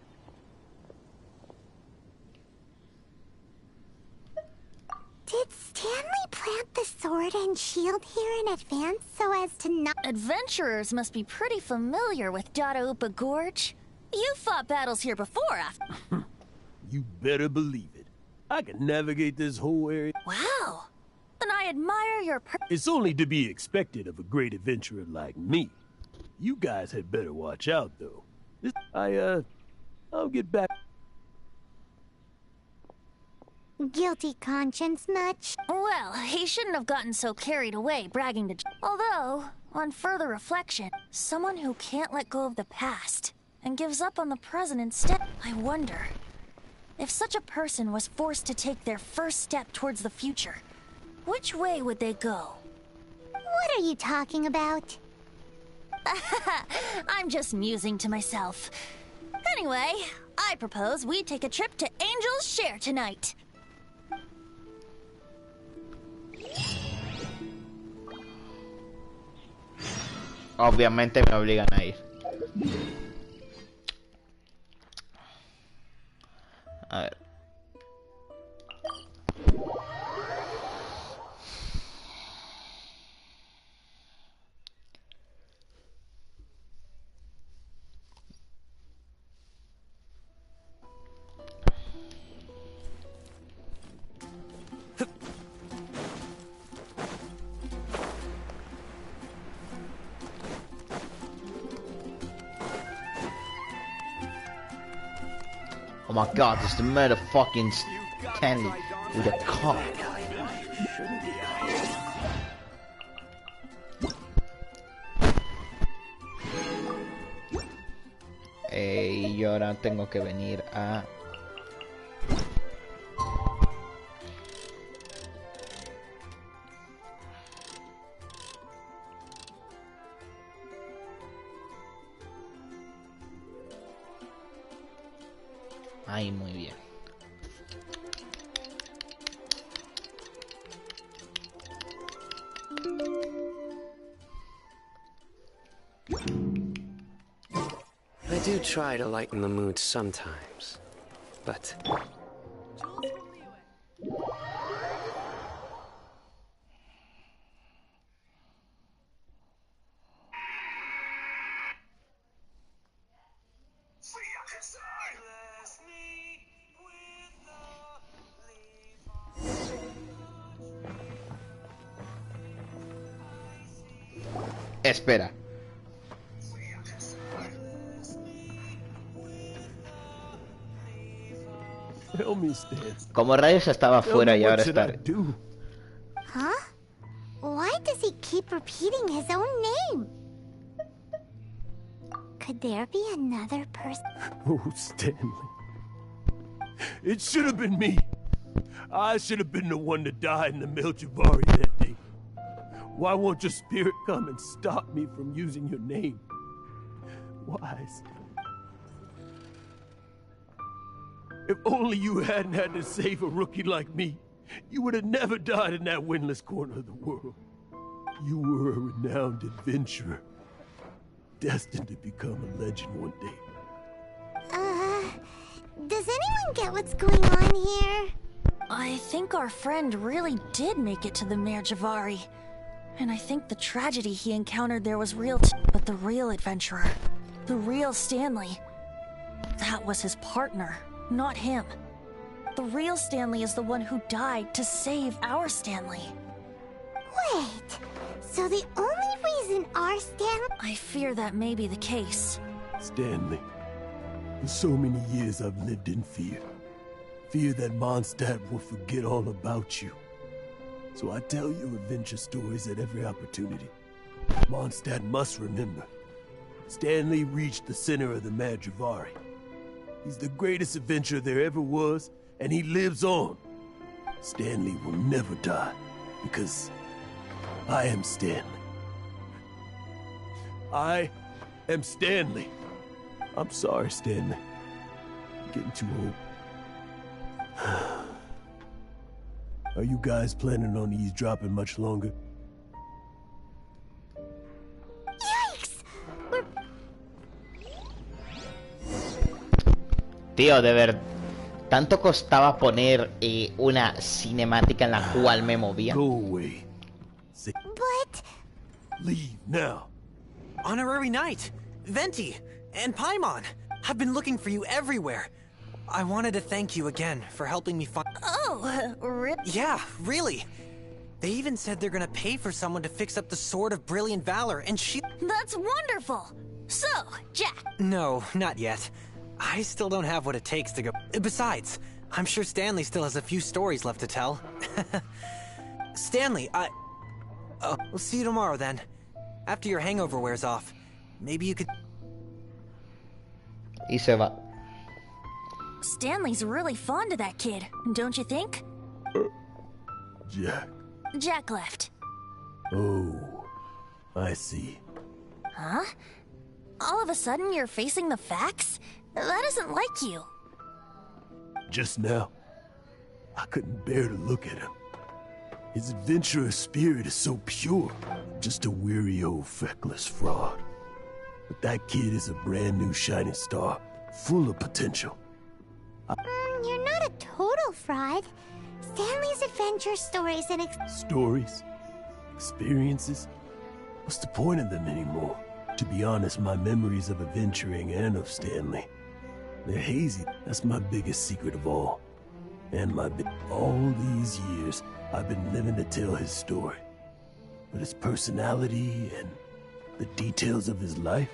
Did Stanley plant the sword and shield here in advance so as to not— Adventurers must be pretty familiar with Dadaupa Gorge. You fought battles here before, after— You better believe it. I can navigate this whole area. Wow. Then I admire your It's only to be expected of a great adventurer like me. You guys had better watch out, though. I'll get back. Guilty conscience much? Well, he shouldn't have gotten so carried away bragging to— Although, on further reflection, someone who can't let go of the past and gives up on the present instead— I wonder, if such a person was forced to take their first step towards the future, which way would they go? What are you talking about? I'm just musing to myself. Anyway, I propose we take a trip to Angel's Share tonight. Obviamente me obligan a ir. A ver. Oh my god, there's the motherfucking Stanley with a car. Y ahora tengo que venir a... Ahí, muy bien. I do try to lighten the mood sometimes, but... Espera. Tell me, Stan. Como rayos estaba afuera y ahora está... Huh? Why does he keep repeating his own name? Could there be another person? Oh, Stanley. It should have been me. I should have been the one to die in the Melchivari that day. Why won't your spirit come and stop me from using your name? Why, Stan? If only you hadn't had to save a rookie like me, you would have never died in that windless corner of the world. You were a renowned adventurer, destined to become a legend one day. Does anyone get what's going on here? I think our friend really did make it to the Mare Javari. And I think the tragedy he encountered there was real but the real adventurer, the real Stanley, that was his partner, not him. The real Stanley is the one who died to save our Stanley. Wait, so the only reason our Stanley— I fear that may be the case. Stanley, for so many years I've lived in fear. Fear that Mondstadt will forget all about you. So I tell your adventure stories at every opportunity. Mondstadt must remember. Stanley reached the center of the Mare Javari. He's the greatest adventurer there ever was, and he lives on. Stanley will never die, because I am Stanley. I am Stanley. I'm sorry, Stanley. I'm getting too old. Are you guys planning on eavesdropping much longer? Yikes! Tío, de verdad. ¿Tanto costaba poner una cinemática en la cual me movía? Go away. But... Leave now. Honorary Knight, Venti, and Paimon. I've been looking for you everywhere. I wanted to thank you again for helping me find... Oh, rip. Yeah, really. They even said they're gonna pay for someone to fix up the Sword of Brilliant Valor, and she... That's wonderful. So, Jack. No, not yet. I still don't have what it takes to go... Besides, I'm sure Stanley still has a few stories left to tell. Stanley, we'll see you tomorrow then. After your hangover wears off. Maybe you could... Y se va. Stanley's really fond of that kid, don't you think? Jack. Jack left. Oh, I see. Huh? All of a sudden you're facing the facts? That isn't like you. Just now, I couldn't bear to look at him. His adventurous spirit is so pure. Just a weary old feckless fraud. But that kid is a brand new shining star, full of potential. You're not a total fraud. Stanley's adventure stories and Stories? Experiences? What's the point of them anymore? To be honest, my memories of adventuring and of Stanley, they're hazy. That's my biggest secret of all. And all these years, I've been living to tell his story. But his personality and the details of his life,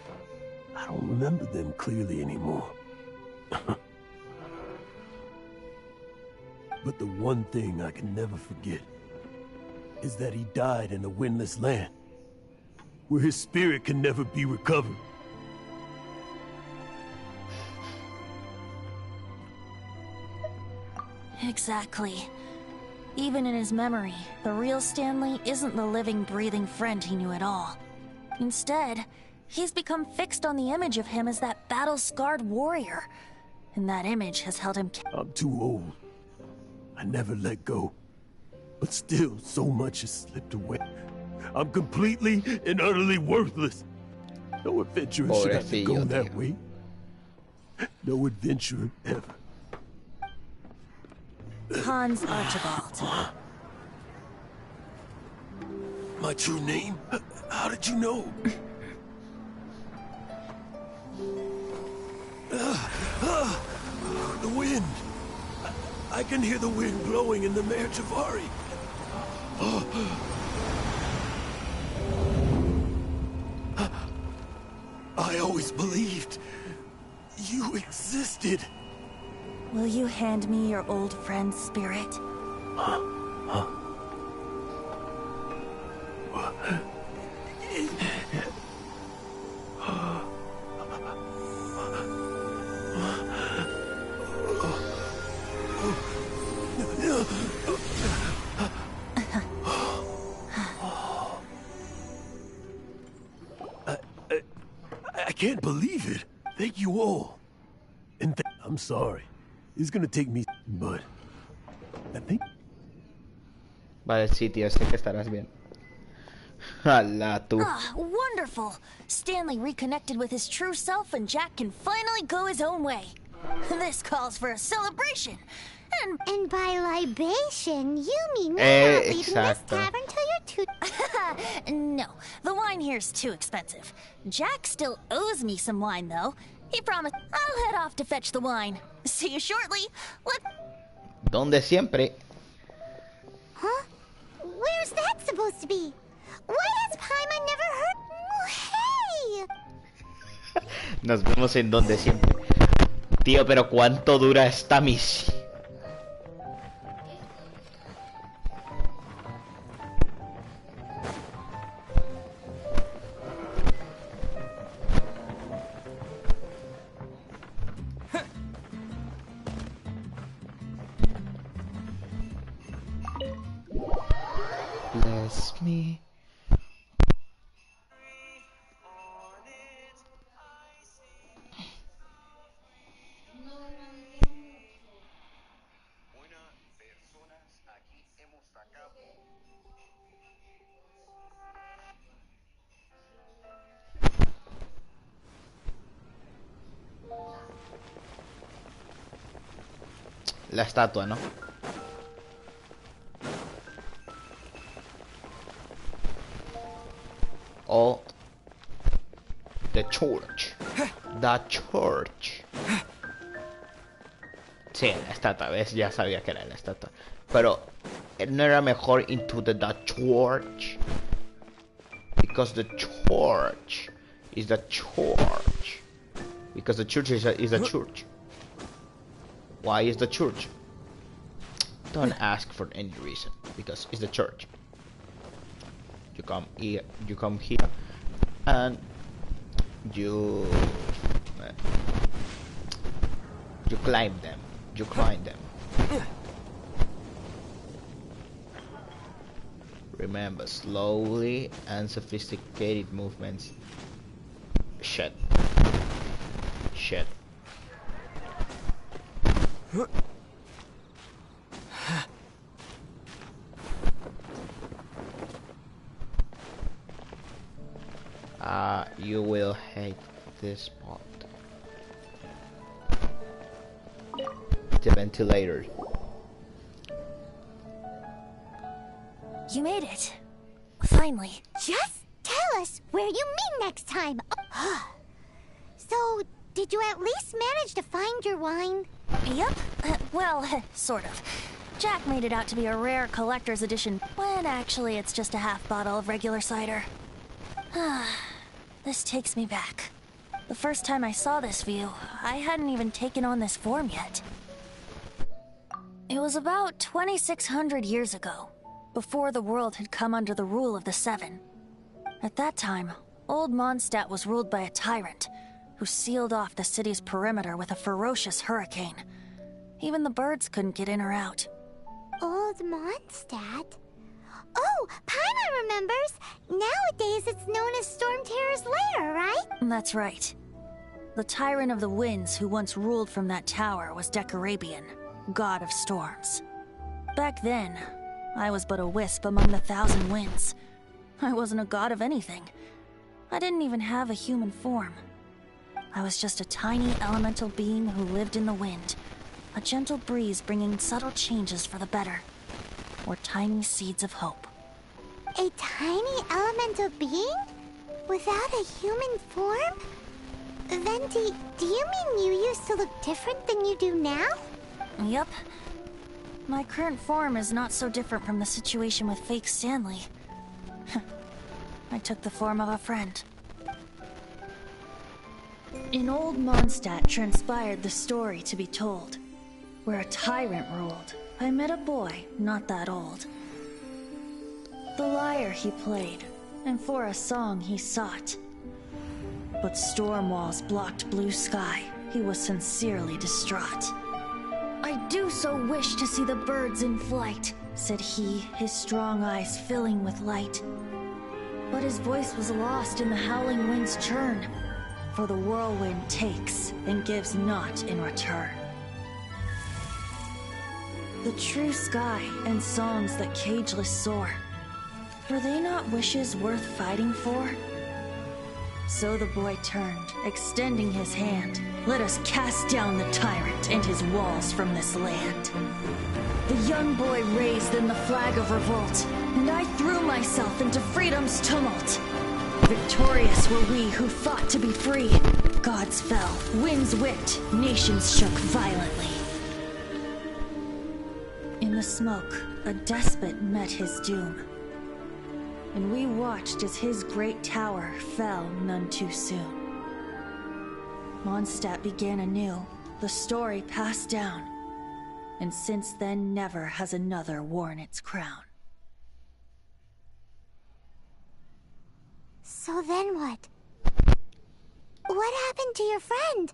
I don't remember them clearly anymore. But the one thing I can never forget is that he died in a windless land, where his spirit can never be recovered. Exactly. Even in his memory, the real Stanley isn't the living, breathing friend he knew at all. Instead, he's become fixed on the image of him as that battle-scarred warrior. And that image has held him... I'm too old. I never let go. But still, so much has slipped away. I'm completely and utterly worthless. No adventurer should have to go that way. No adventurer ever. Hans Archibald. My true name? How did you know? The wind. I can hear the wind blowing in the Mare Javari. I always believed you existed. Will you hand me your old friend's spirit? I can't believe it. Thank you all. And I'm sorry. It's gonna take me, but I think... Vale, sí, tío, sé que estarás bien. Hala, tú. Ah, wonderful! Stanley reconnected with his true self and Jack can finally go his own way. This calls for a celebration. And by libation, you mean we're not leaving this tavern till you're too... No, the wine here's too expensive. Jack still owes me some wine, though. He promised. I'll head off to fetch the wine. See you shortly. Donde siempre. Huh? Where's that supposed to be? Why has Paimon never heard... Oh, hey! Nos vemos en donde siempre. Tío, pero ¿cuánto dura esta misión? Bless me. la estatua, ¿no? O the church. The church. Sí, la estatua, ¿ves? Ya sabía que era la estatua. Pero no era mejor into the church. Because the church is the church. Because the church is a church. Why is the church? Don't ask for any reason. Because it's the church. You come here, and you climb them. You climb them. Remember, slowly and sophisticated movements. Shit. Shit. You will hate this spot. The ventilator. You made it. Finally. Just tell us where you meet next time. So, did you at least manage to find your wine? Yep. Well, sort of. Jack made it out to be a rare collector's edition, when actually it's just a half bottle of regular cider. This takes me back. The first time I saw this view, I hadn't even taken on this form yet. It was about 2,600 years ago, before the world had come under the rule of the Seven. At that time, old Mondstadt was ruled by a tyrant, who sealed off the city's perimeter with a ferocious hurricane. Even the birds couldn't get in or out. Old Mondstadt? Oh, Paimon remembers! Nowadays it's known as Storm Terror's lair, right? That's right. The tyrant of the winds who once ruled from that tower was Decarabian, god of storms. Back then, I was but a wisp among the thousand winds. I wasn't a god of anything. I didn't even have a human form. I was just a tiny elemental being who lived in the wind, a gentle breeze bringing subtle changes for the better, or tiny seeds of hope. A tiny elemental being? Without a human form? Venti, do you mean you used to look different than you do now? Yep. My current form is not so different from the situation with fake Stanley. I took the form of a friend. In old Mondstadt transpired the story to be told. Where a tyrant ruled, I met a boy not that old. The lyre he played, and for a song he sought. But storm walls blocked blue sky, he was sincerely distraught. I do so wish to see the birds in flight, said he, his strong eyes filling with light. But his voice was lost in the howling wind's churn, for the whirlwind takes and gives not in return. The true sky and songs that cageless soar, were they not wishes worth fighting for? So the boy turned, extending his hand. Let us cast down the tyrant and his walls from this land. The young boy raised then the flag of revolt, and I threw myself into freedom's tumult. Victorious were we who fought to be free. Gods fell, winds whipped, nations shook violently. In the smoke, a despot met his doom, and we watched as his great tower fell none too soon. Mondstadt began anew, the story passed down, and since then never has another worn its crown. So then what? What happened to your friend?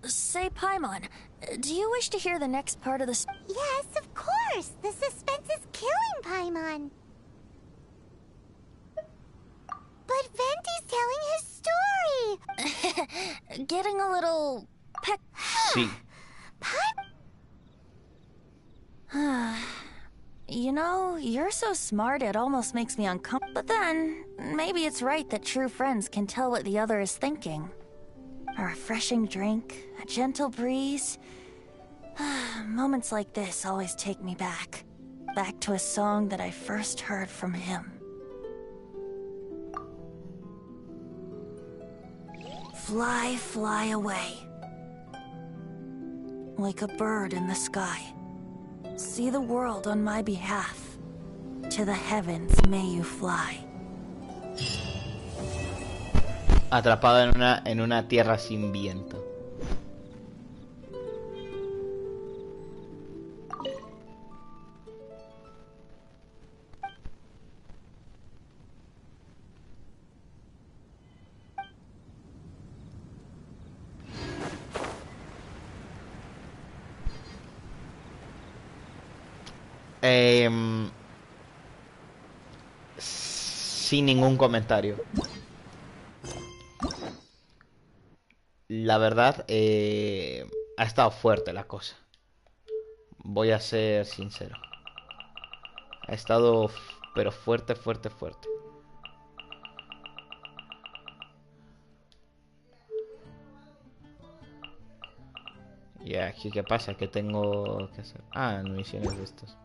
Say, Paimon, do you wish to hear the next part of the Yes, of course! The suspense is killing Paimon! But Venti's telling his story! Getting a little... Sí. You know, you're so smart it almost makes me uncomfortable. But then, maybe it's right that true friends can tell what the other is thinking. a refreshing drink, a gentle breeze. Moments like this always take me back. Back to a song that I first heard from him. Fly, fly away. Like a bird in the sky. See the world on my behalf. To the heavens may you fly. Atrapado en una tierra sin viento. Sin ningún comentario. La verdad, ha estado fuerte la cosa. Voy a ser sincero. Ha estado, pero fuerte, fuerte, fuerte. Y aquí, ¿qué pasa? ¿Qué tengo que hacer? Ah, misiones de estos.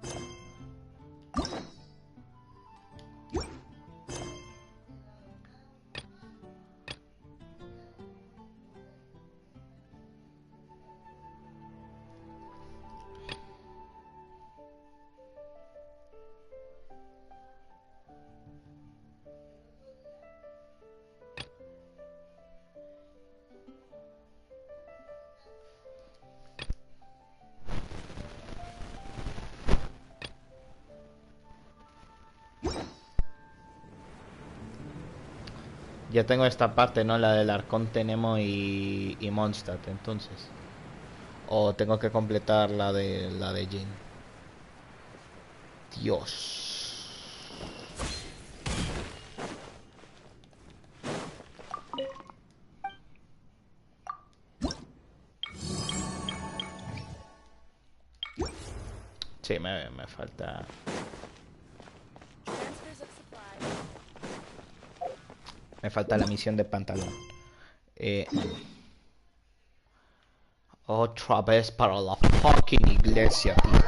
Ya tengo esta parte, ¿no? La del Arconte Nemo y Mondstadt, entonces. O tengo que completar la de Jin. Dios. Sí, me falta. Me falta la misión de pantalón. Otra vez para la fucking iglesia, tío.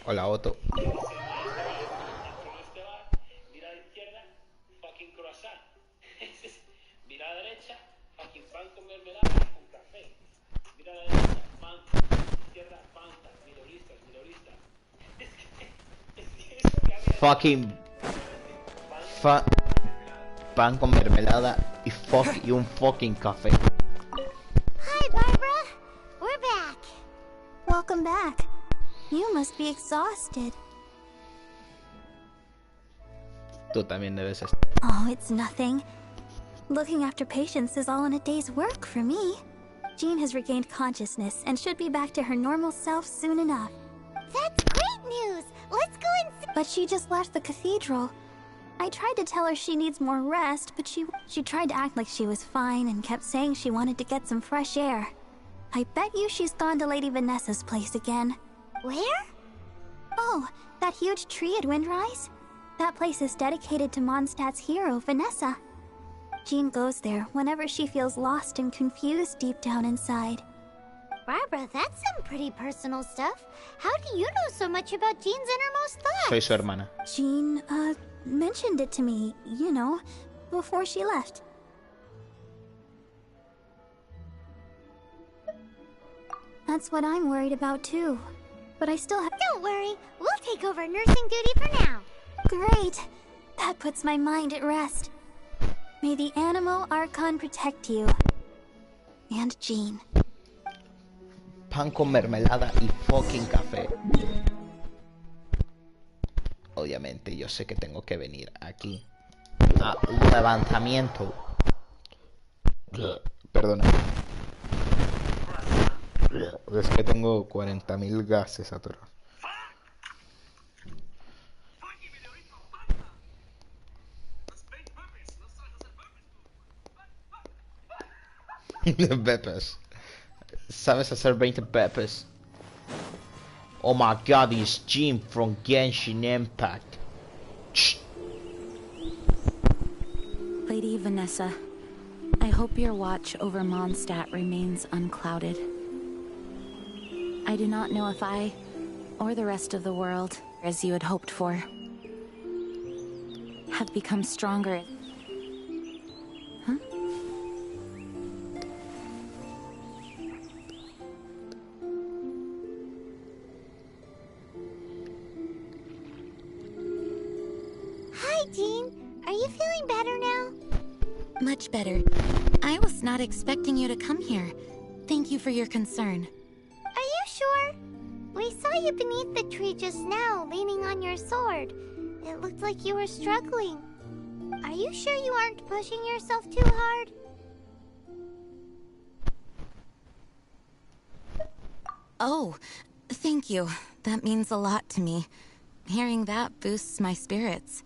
Hola, Otto. Mira a la izquierda, fucking croissant. Mira a la derecha, fucking pan con mermelada, con café. Mira a la derecha, pan, izquierda, Fanta, minoristas. Fucking pan con mermelada y un fucking café. Hi, Barbara. We're back. Welcome back. You must be exhausted. Tú también debes estar. Oh, it's nothing. Looking after patients is all in a day's work for me. Jean has regained consciousness and should be back to her normal self soon enough. That's great news. Let's go and see. But she just left the cathedral. I tried to tell her she needs more rest, but she tried to act like she was fine and kept saying she wanted to get some fresh air. I bet you she's gone to Lady Vanessa's place again. Where? Oh, that huge tree at Windrise? That place is dedicated to Mondstadt's hero, Vanessa. Jean goes there whenever she feels lost and confused deep down inside. Barbara, that's some pretty personal stuff. How do you know so much about Jean's innermost thoughts? Soy su hermana. Jean, mentioned it to me, you know, before she left. That's what I'm worried about too. But I still have— Don't worry, we'll take over nursing duty for now. Great! That puts my mind at rest. May the Animo Archon protect you. And Jean. pan con mermelada y fucking café. Obviamente yo sé que tengo que venir aquí a un levantamiento. Perdona. Es que tengo 40.000 gases atorados. Peppers. ¿Sabes hacer 20 peppers? Oh my god, it's Jim from Genshin Impact. Shh. Lady Vanessa, I hope your watch over Mondstadt remains unclouded. I do not know if I, or the rest of the world, as you had hoped for, have become stronger. Huh? Hi, Jean. Are you feeling better now? Much better. I was not expecting you to come here. Thank you for your concern. Are you sure? We saw you beneath the tree just now, leaning on your sword. It looked like you were struggling. Are you sure you aren't pushing yourself too hard? Oh, thank you. That means a lot to me. Hearing that boosts my spirits.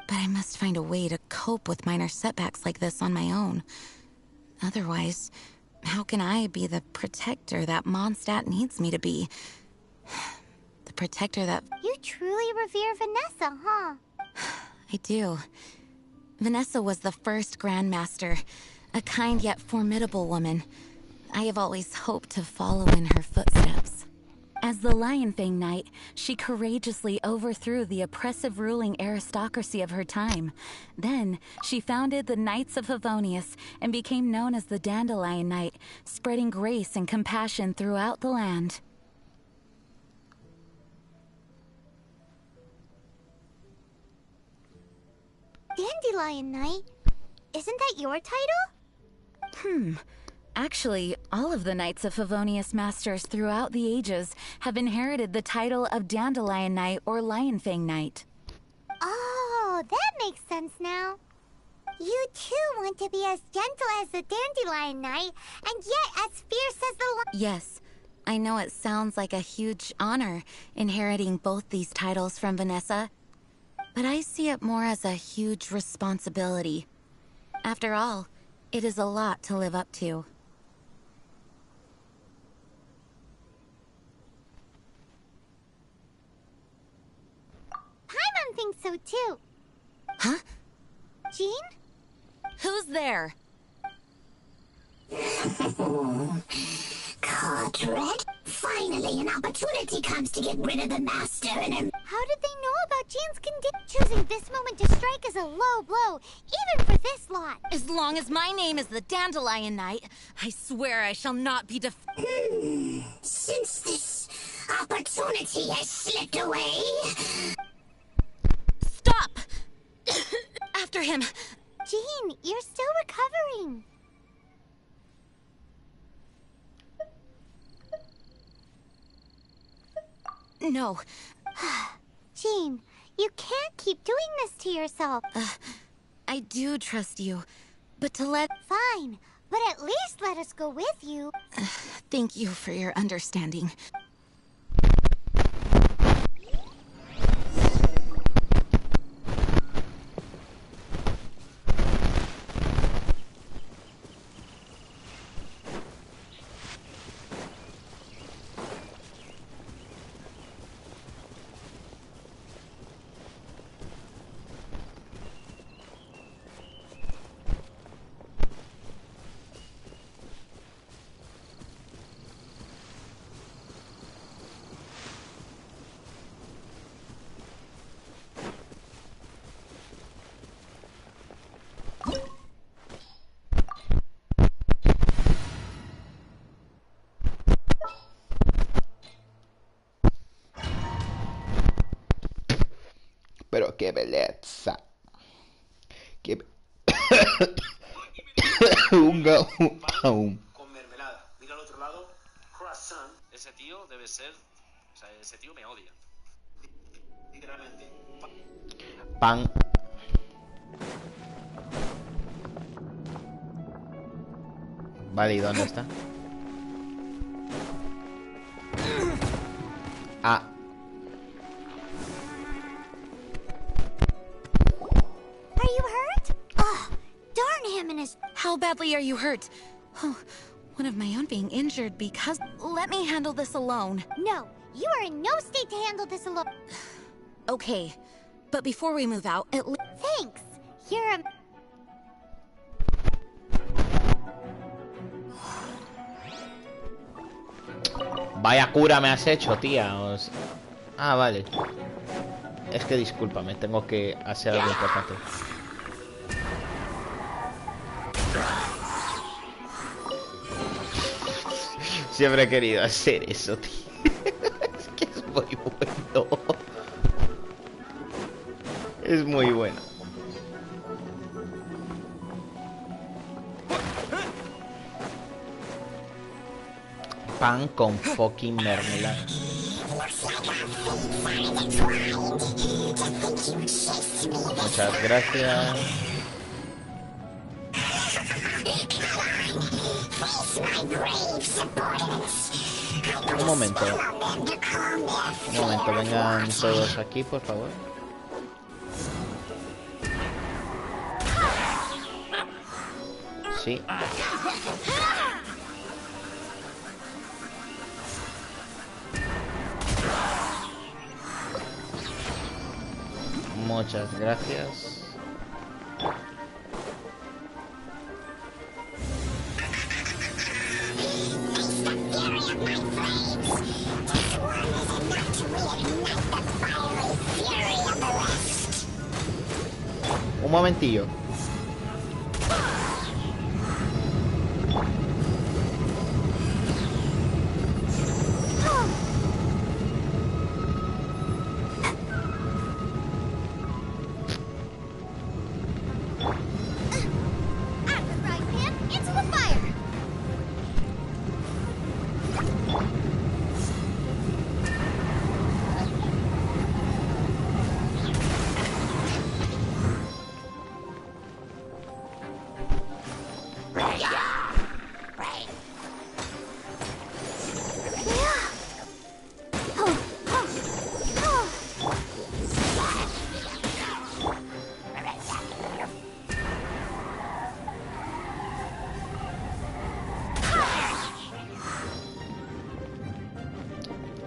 But I must find a way to cope with minor setbacks like this on my own. Otherwise, how can I be the protector that Mondstadt needs me to be? The protector that... You truly revere Vanessa, huh? I do. Vanessa was the first Grandmaster, a kind yet formidable woman. I have always hoped to follow in her footsteps. As the Lionfang Knight, she courageously overthrew the oppressive ruling aristocracy of her time. Then, she founded the Knights of Favonius and became known as the Dandelion Knight, spreading grace and compassion throughout the land. Dandelion Knight? Isn't that your title? Actually, all of the Knights of Favonius Masters throughout the ages have inherited the title of Dandelion Knight or Lionfang Knight. Oh, that makes sense now. You too want to be as gentle as the Dandelion Knight, and yet as fierce as the Yes, I know it sounds like a huge honor, inheriting both these titles from Vanessa, but I see it more as a huge responsibility. After all, it is a lot to live up to. Paimon thinks so too. Huh? Jean? Who's there? Carteret? Finally, an opportunity comes to get rid of the Master and her... How did they know about Jean's condition? Choosing this moment to strike is a low blow, even for this lot. As long as my name is the Dandelion Knight, I swear I shall not be Since this opportunity has slipped away... Stop! After him! Jean, you're still recovering. No. Jean, you can't keep doing this to yourself. I do trust you, but to let... Fine, but at least let us go with you. Thank you for your understanding. Pero qué belleza. Qué Con mermelada. Mira al otro lado. Croissant. ese tío debe ser... O sea, ese tío me odia. Literalmente. Pan. Vale, ¿y dónde está? Ah. Are you hurt? Oh, darn him and his... How badly are you hurt? Oh, one of my own being injured because... Let me handle this alone. No, you are in no state to handle this alone. Okay, but before we move out, at least... Thanks. You're a... Vaya cura me has hecho, tía. Ah, vale. Es que discúlpame, tengo que hacer algo importante. Siempre he querido hacer eso, tío. Es que es muy bueno. Es muy bueno. Pan con fucking mermelada. Muchas gracias. Un momento. Un momento, vengan todos aquí, por favor. Sí. Muchas gracias. Un momentillo.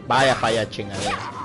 Vaya falla chingadera.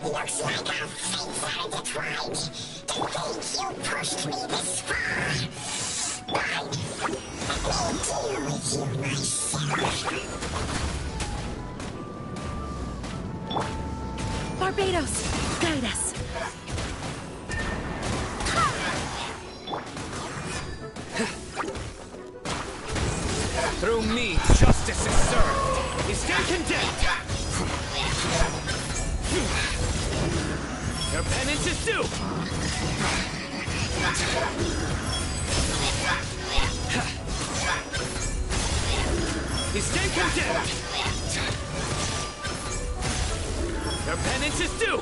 Looks like our fates are intertwined. To think you pushed me this far. But let me deal with you myself. Barbados, guide us. Through me, justice is served. You stand condemned. Your penance is due. You stand condemned. Your penance is due.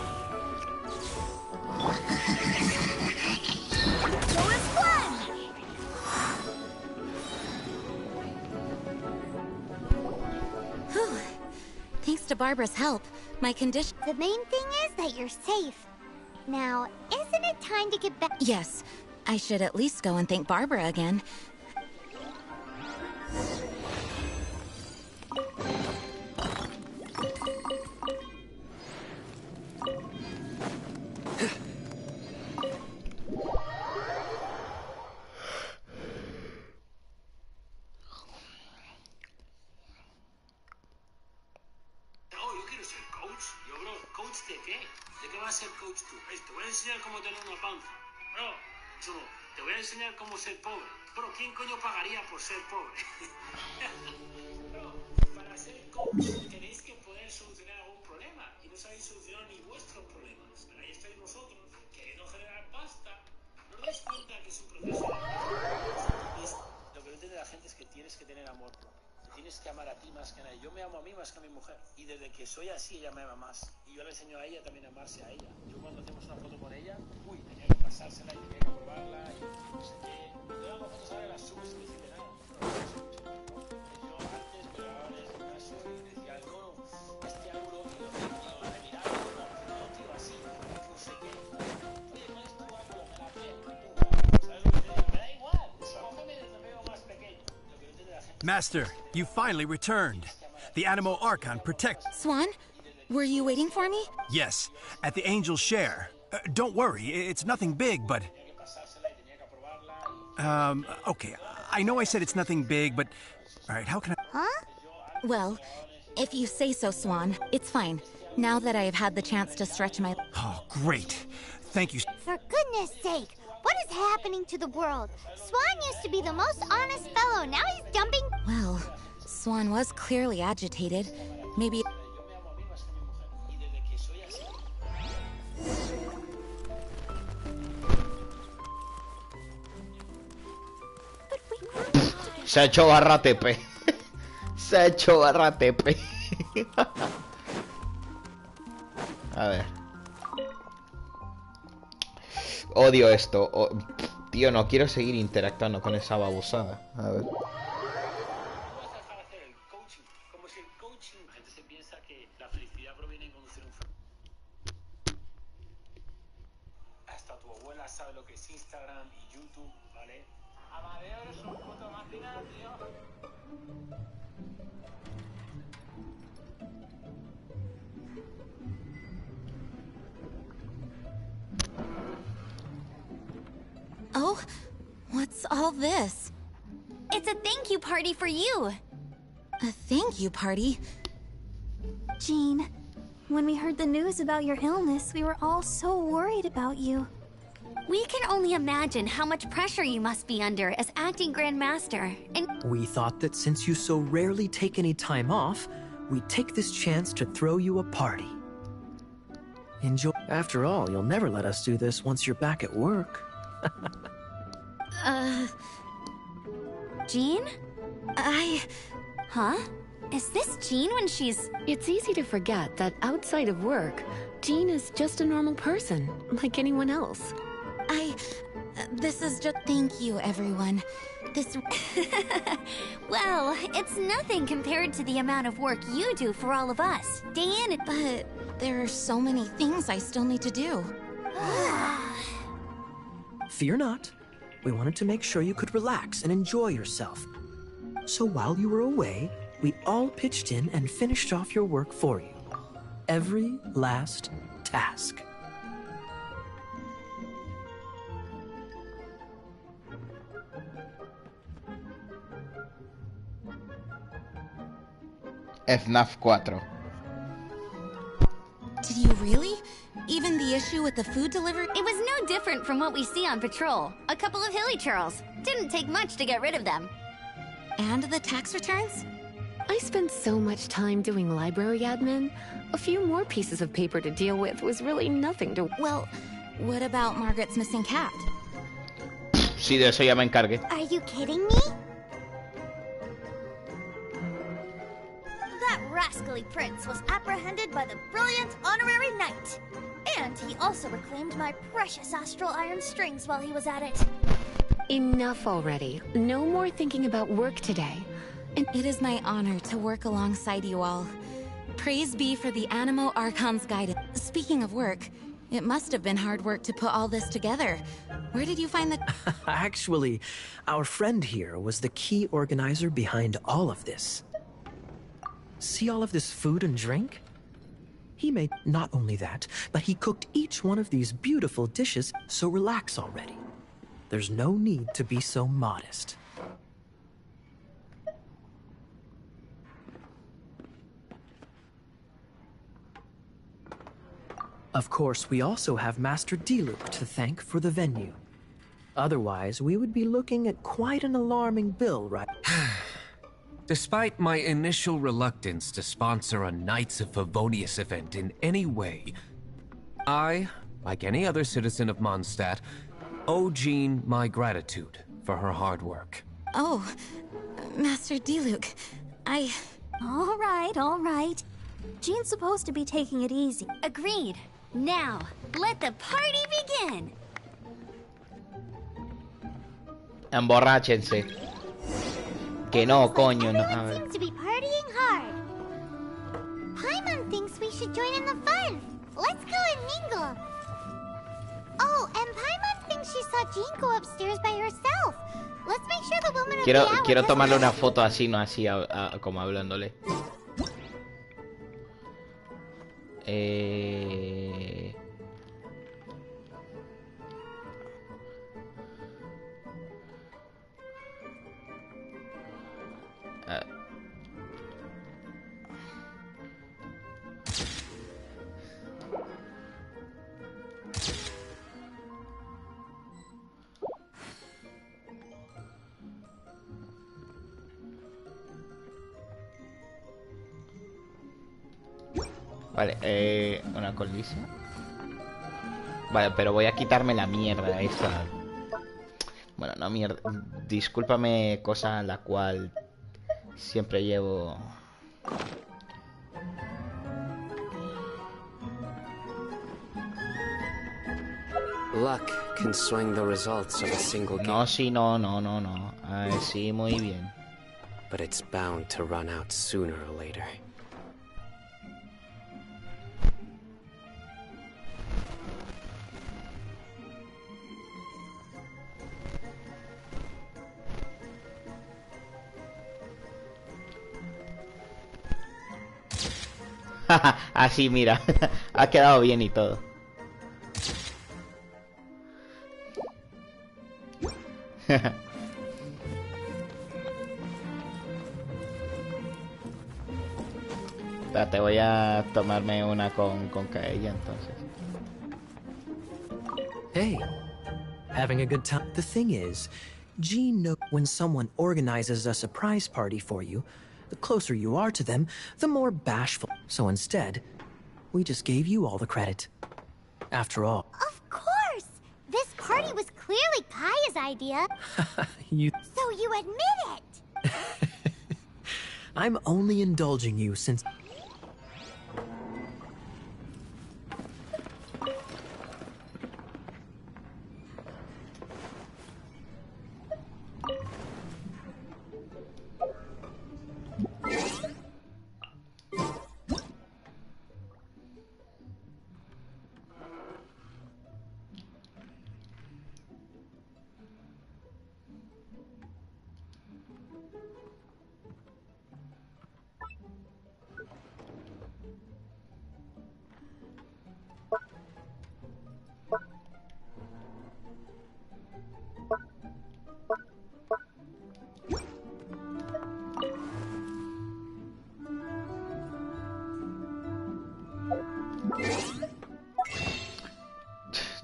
Thanks to Barbara's help, my condition... The main thing is that you're safe. Now, isn't it time to get back? Yes, I should at least go and thank Barbara again. ¿Coach de qué? ¿De qué vas a ser coach tú? Te voy a enseñar cómo tener una panza. Bro, Subo, te voy a enseñar cómo ser pobre. Bro, ¿quién coño pagaría por ser pobre? Bro, para ser coach tenéis que poder solucionar algún problema. Y no sabéis solucionar ni vuestros problemas. Pero ahí estáis vosotros, queriendo generar pasta. ¿No os dais cuenta que es un proceso de... Lo que no entiende la gente es que tienes que tener amor propio. Tienes que amar a ti más que a nadie. Yo me amo a mí más que a mi mujer. Y desde que soy así, ella me ama más. Y yo le enseño a ella también a amarse a ella. Yo cuando hacemos una foto con ella, tenía que pasársela y tenía que probarla y no sé qué. Yo hago fotos ahora, las subo sin decirle nada. Yo antes me grababa en el gimnasio y decía, no, este ángulo y lo remiraba. No, tío, así, no sé qué. Oye, ¿cuál es tu ángulo? Me la piel. ¿Sabes lo que te digo? Me da igual. Cógeme desde el veo más pequeño. Lo que no entiende la gente. Master, you finally returned. The Animo Archon protects... Swan, were you waiting for me? Yes, at the Angel's Share. Don't worry, it's nothing big, but... okay, I know I said it's nothing big, but... Alright, how can I... Huh? Well, if you say so, Swan, it's fine. Now that I have had the chance to stretch my... Oh, great. Thank you. For goodness sake, what is happening to the world? Swan used to be the most honest fellow, now he's dumping... Well, Swan was clearly agitated. Maybe... Se ha hecho barra tepe. Se ha hecho barra tepe. A ver. Odio esto. Tío, no quiero seguir interactuando con esa babosada. A ver. Hasta tu abuela sabe lo que es Instagram y YouTube, ¿vale? Amadeo, eres un puto máquina, tío. Oh, what's all this? It's a thank you party for you. A thank you party? Jean, when we heard the news about your illness, we were all so worried about you. We can only imagine how much pressure you must be under as acting Grand Master, and... We thought that since you so rarely take any time off, we'd take this chance to throw you a party. Enjoy. After all, you'll never let us do this once you're back at work. Jean? Huh? Is this Jean when she's... It's easy to forget that outside of work, Jean is just a normal person, like anyone else. This is just... Thank you, everyone. This... Well, it's nothing compared to the amount of work you do for all of us. Dan... But there are so many things I still need to do. Fear not. We wanted to make sure you could relax and enjoy yourself. So while you were away, we all pitched in and finished off your work for you. Every last task. FNAF 4. Did you really? Even the issue with the food delivery? It was no different from what we see on patrol. A couple of hilly churls. Didn't take much to get rid of them. And the tax returns? I spent so much time doing library admin. A few more pieces of paper to deal with was really nothing to... Well, what about Margaret's missing cat? Sí, de eso ya me encargué. Are you kidding me? That rascally prince was apprehended by the brilliant honorary knight. And he also reclaimed my precious astral iron strings while he was at it. Enough already. No more thinking about work today. It is my honor to work alongside you all. Praise be for the Animo Archon's guidance. Speaking of work, It must have been hard work to put all this together. Where did you find the... Actually, our friend here was the key organizer behind all of this. See all of this food and drink? He made not only that, but he cooked each one of these beautiful dishes, so relax already. There's no need to be so modest. Of course, we also have Master Diluc to thank for the venue. Otherwise, we would be looking at quite an alarming bill, right? Despite my initial reluctance to sponsor a Knights of Favonius event in any way, I, like any other citizen of Mondstadt, owe Jean my gratitude for her hard work. Oh, Master Diluc, All right. Jean's supposed to be taking it easy. Agreed. Now, let the party begin. Emborráchense. Que no, coño, no. A ver. Seems to be partying hard. Paimon thinks we should join in the fun. Let's go and mingle. Oh, and Paimon thinks she saw Jean go upstairs by herself. Let's make sure the woman of the hour Quiero doesn't tomarle una see foto así, no así, como hablándole. Vale, una colisa. Vale, pero voy a quitarme la mierda esta. Bueno, no mierda. Discúlpame, cosa la cual siempre llevo. Luck can swing the results of a single game. No, sí, no. Sí, muy bien. But it's bound to run out sooner or later. Así, mira. Ha quedado bien y todo. Espérate, voy a tomarme una con ella entonces. Hey, having a good time? The thing is, Jean knows when someone organizes a surprise party for you, the closer you are to them, the more bashful. So instead, we just gave you all the credit. After all, Of course! This party was clearly Kaya's idea. you... So you admit it! I'm only indulging you since...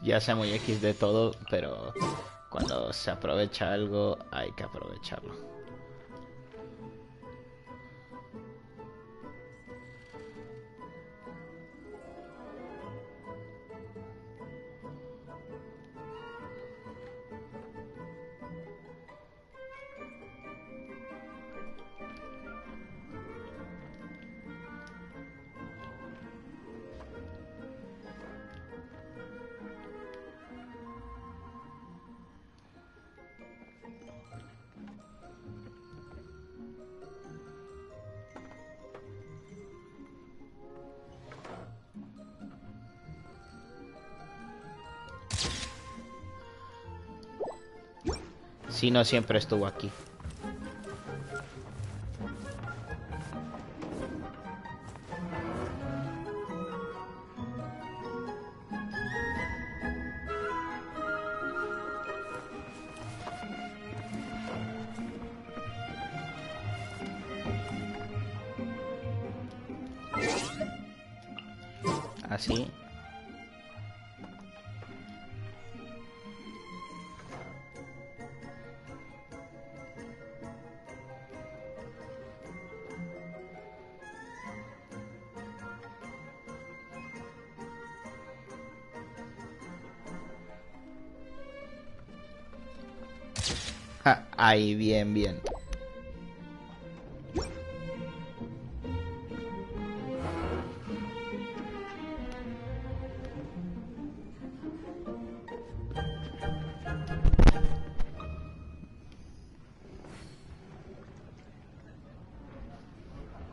Ya sé muy X de todo, pero cuando se aprovecha algo hay que aprovecharlo. Si no, siempre estuvo aquí. Así. Ja, ahí, bien, bien.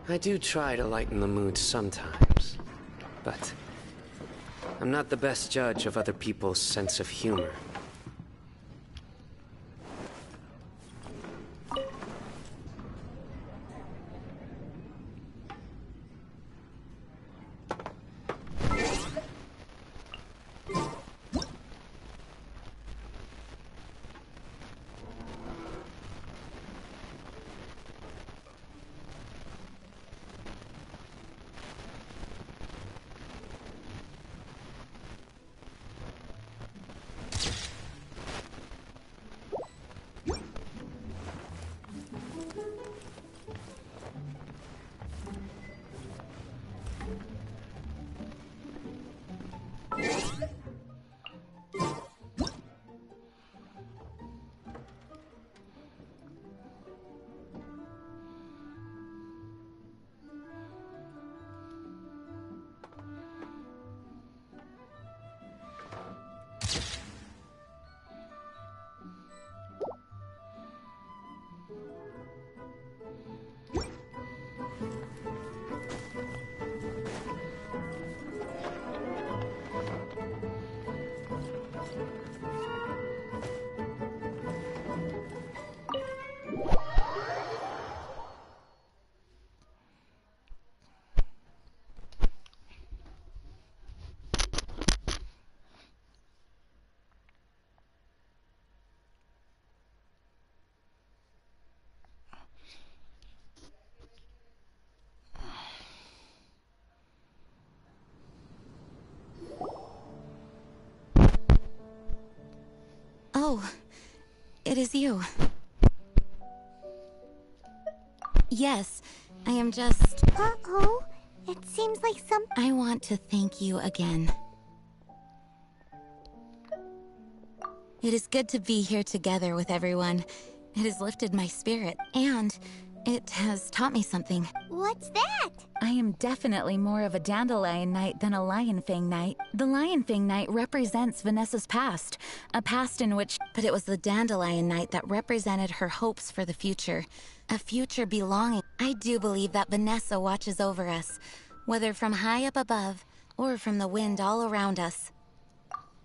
I do try to lighten the mood sometimes, but I'm not the best judge of other people's sense of humor. Oh, it is you. Yes, I am just... Uh-oh, it seems like some... I want to thank you again. It is good to be here together with everyone. It has lifted my spirit, and it has taught me something. What's that? I am definitely more of a Dandelion Knight than a Lion Fang Knight. The Lion Fang Knight represents Vanessa's past, a past in which... But it was the Dandelion Knight that represented her hopes for the future. A future belonging. I do believe that Vanessa watches over us, whether from high up above or from the wind all around us.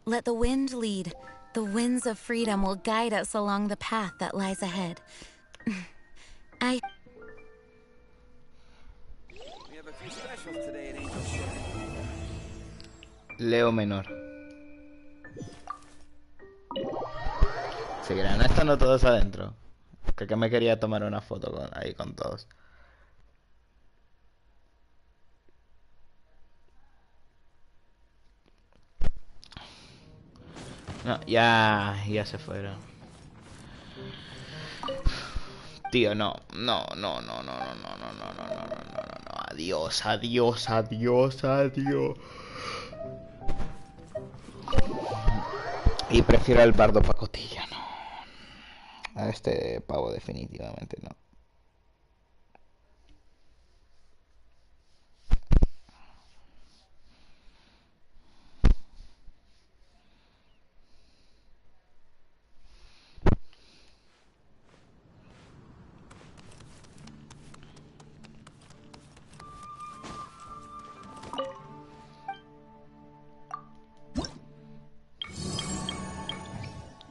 Let the wind lead. The winds of freedom will guide us along the path that lies ahead. We have a few specials today at Angel Shore. Leo menor. ¿Seguirán estando todos adentro? Creo que me quería tomar una foto ahí con todos. No, ya se fueron. Tío, no. Adiós. Y prefiero al bardo pacotilla, no. A este pavo definitivamente no.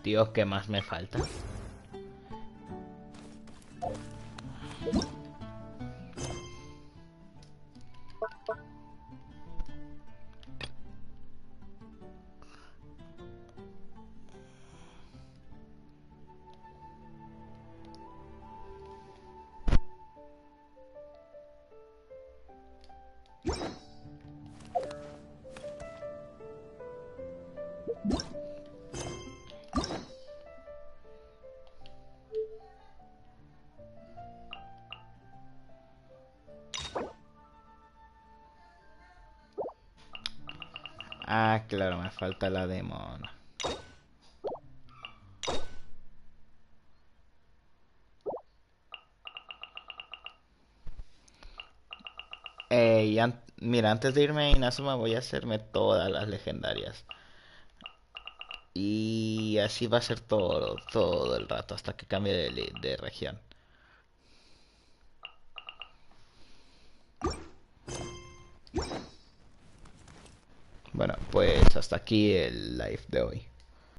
Dios, ¿qué más me falta? Ah, claro, me falta la demon. Mira, antes de irme a Inazuma voy a hacerme todas las legendarias. Y así va a ser todo el rato hasta que cambie de región. Bueno, pues hasta aquí el live de hoy.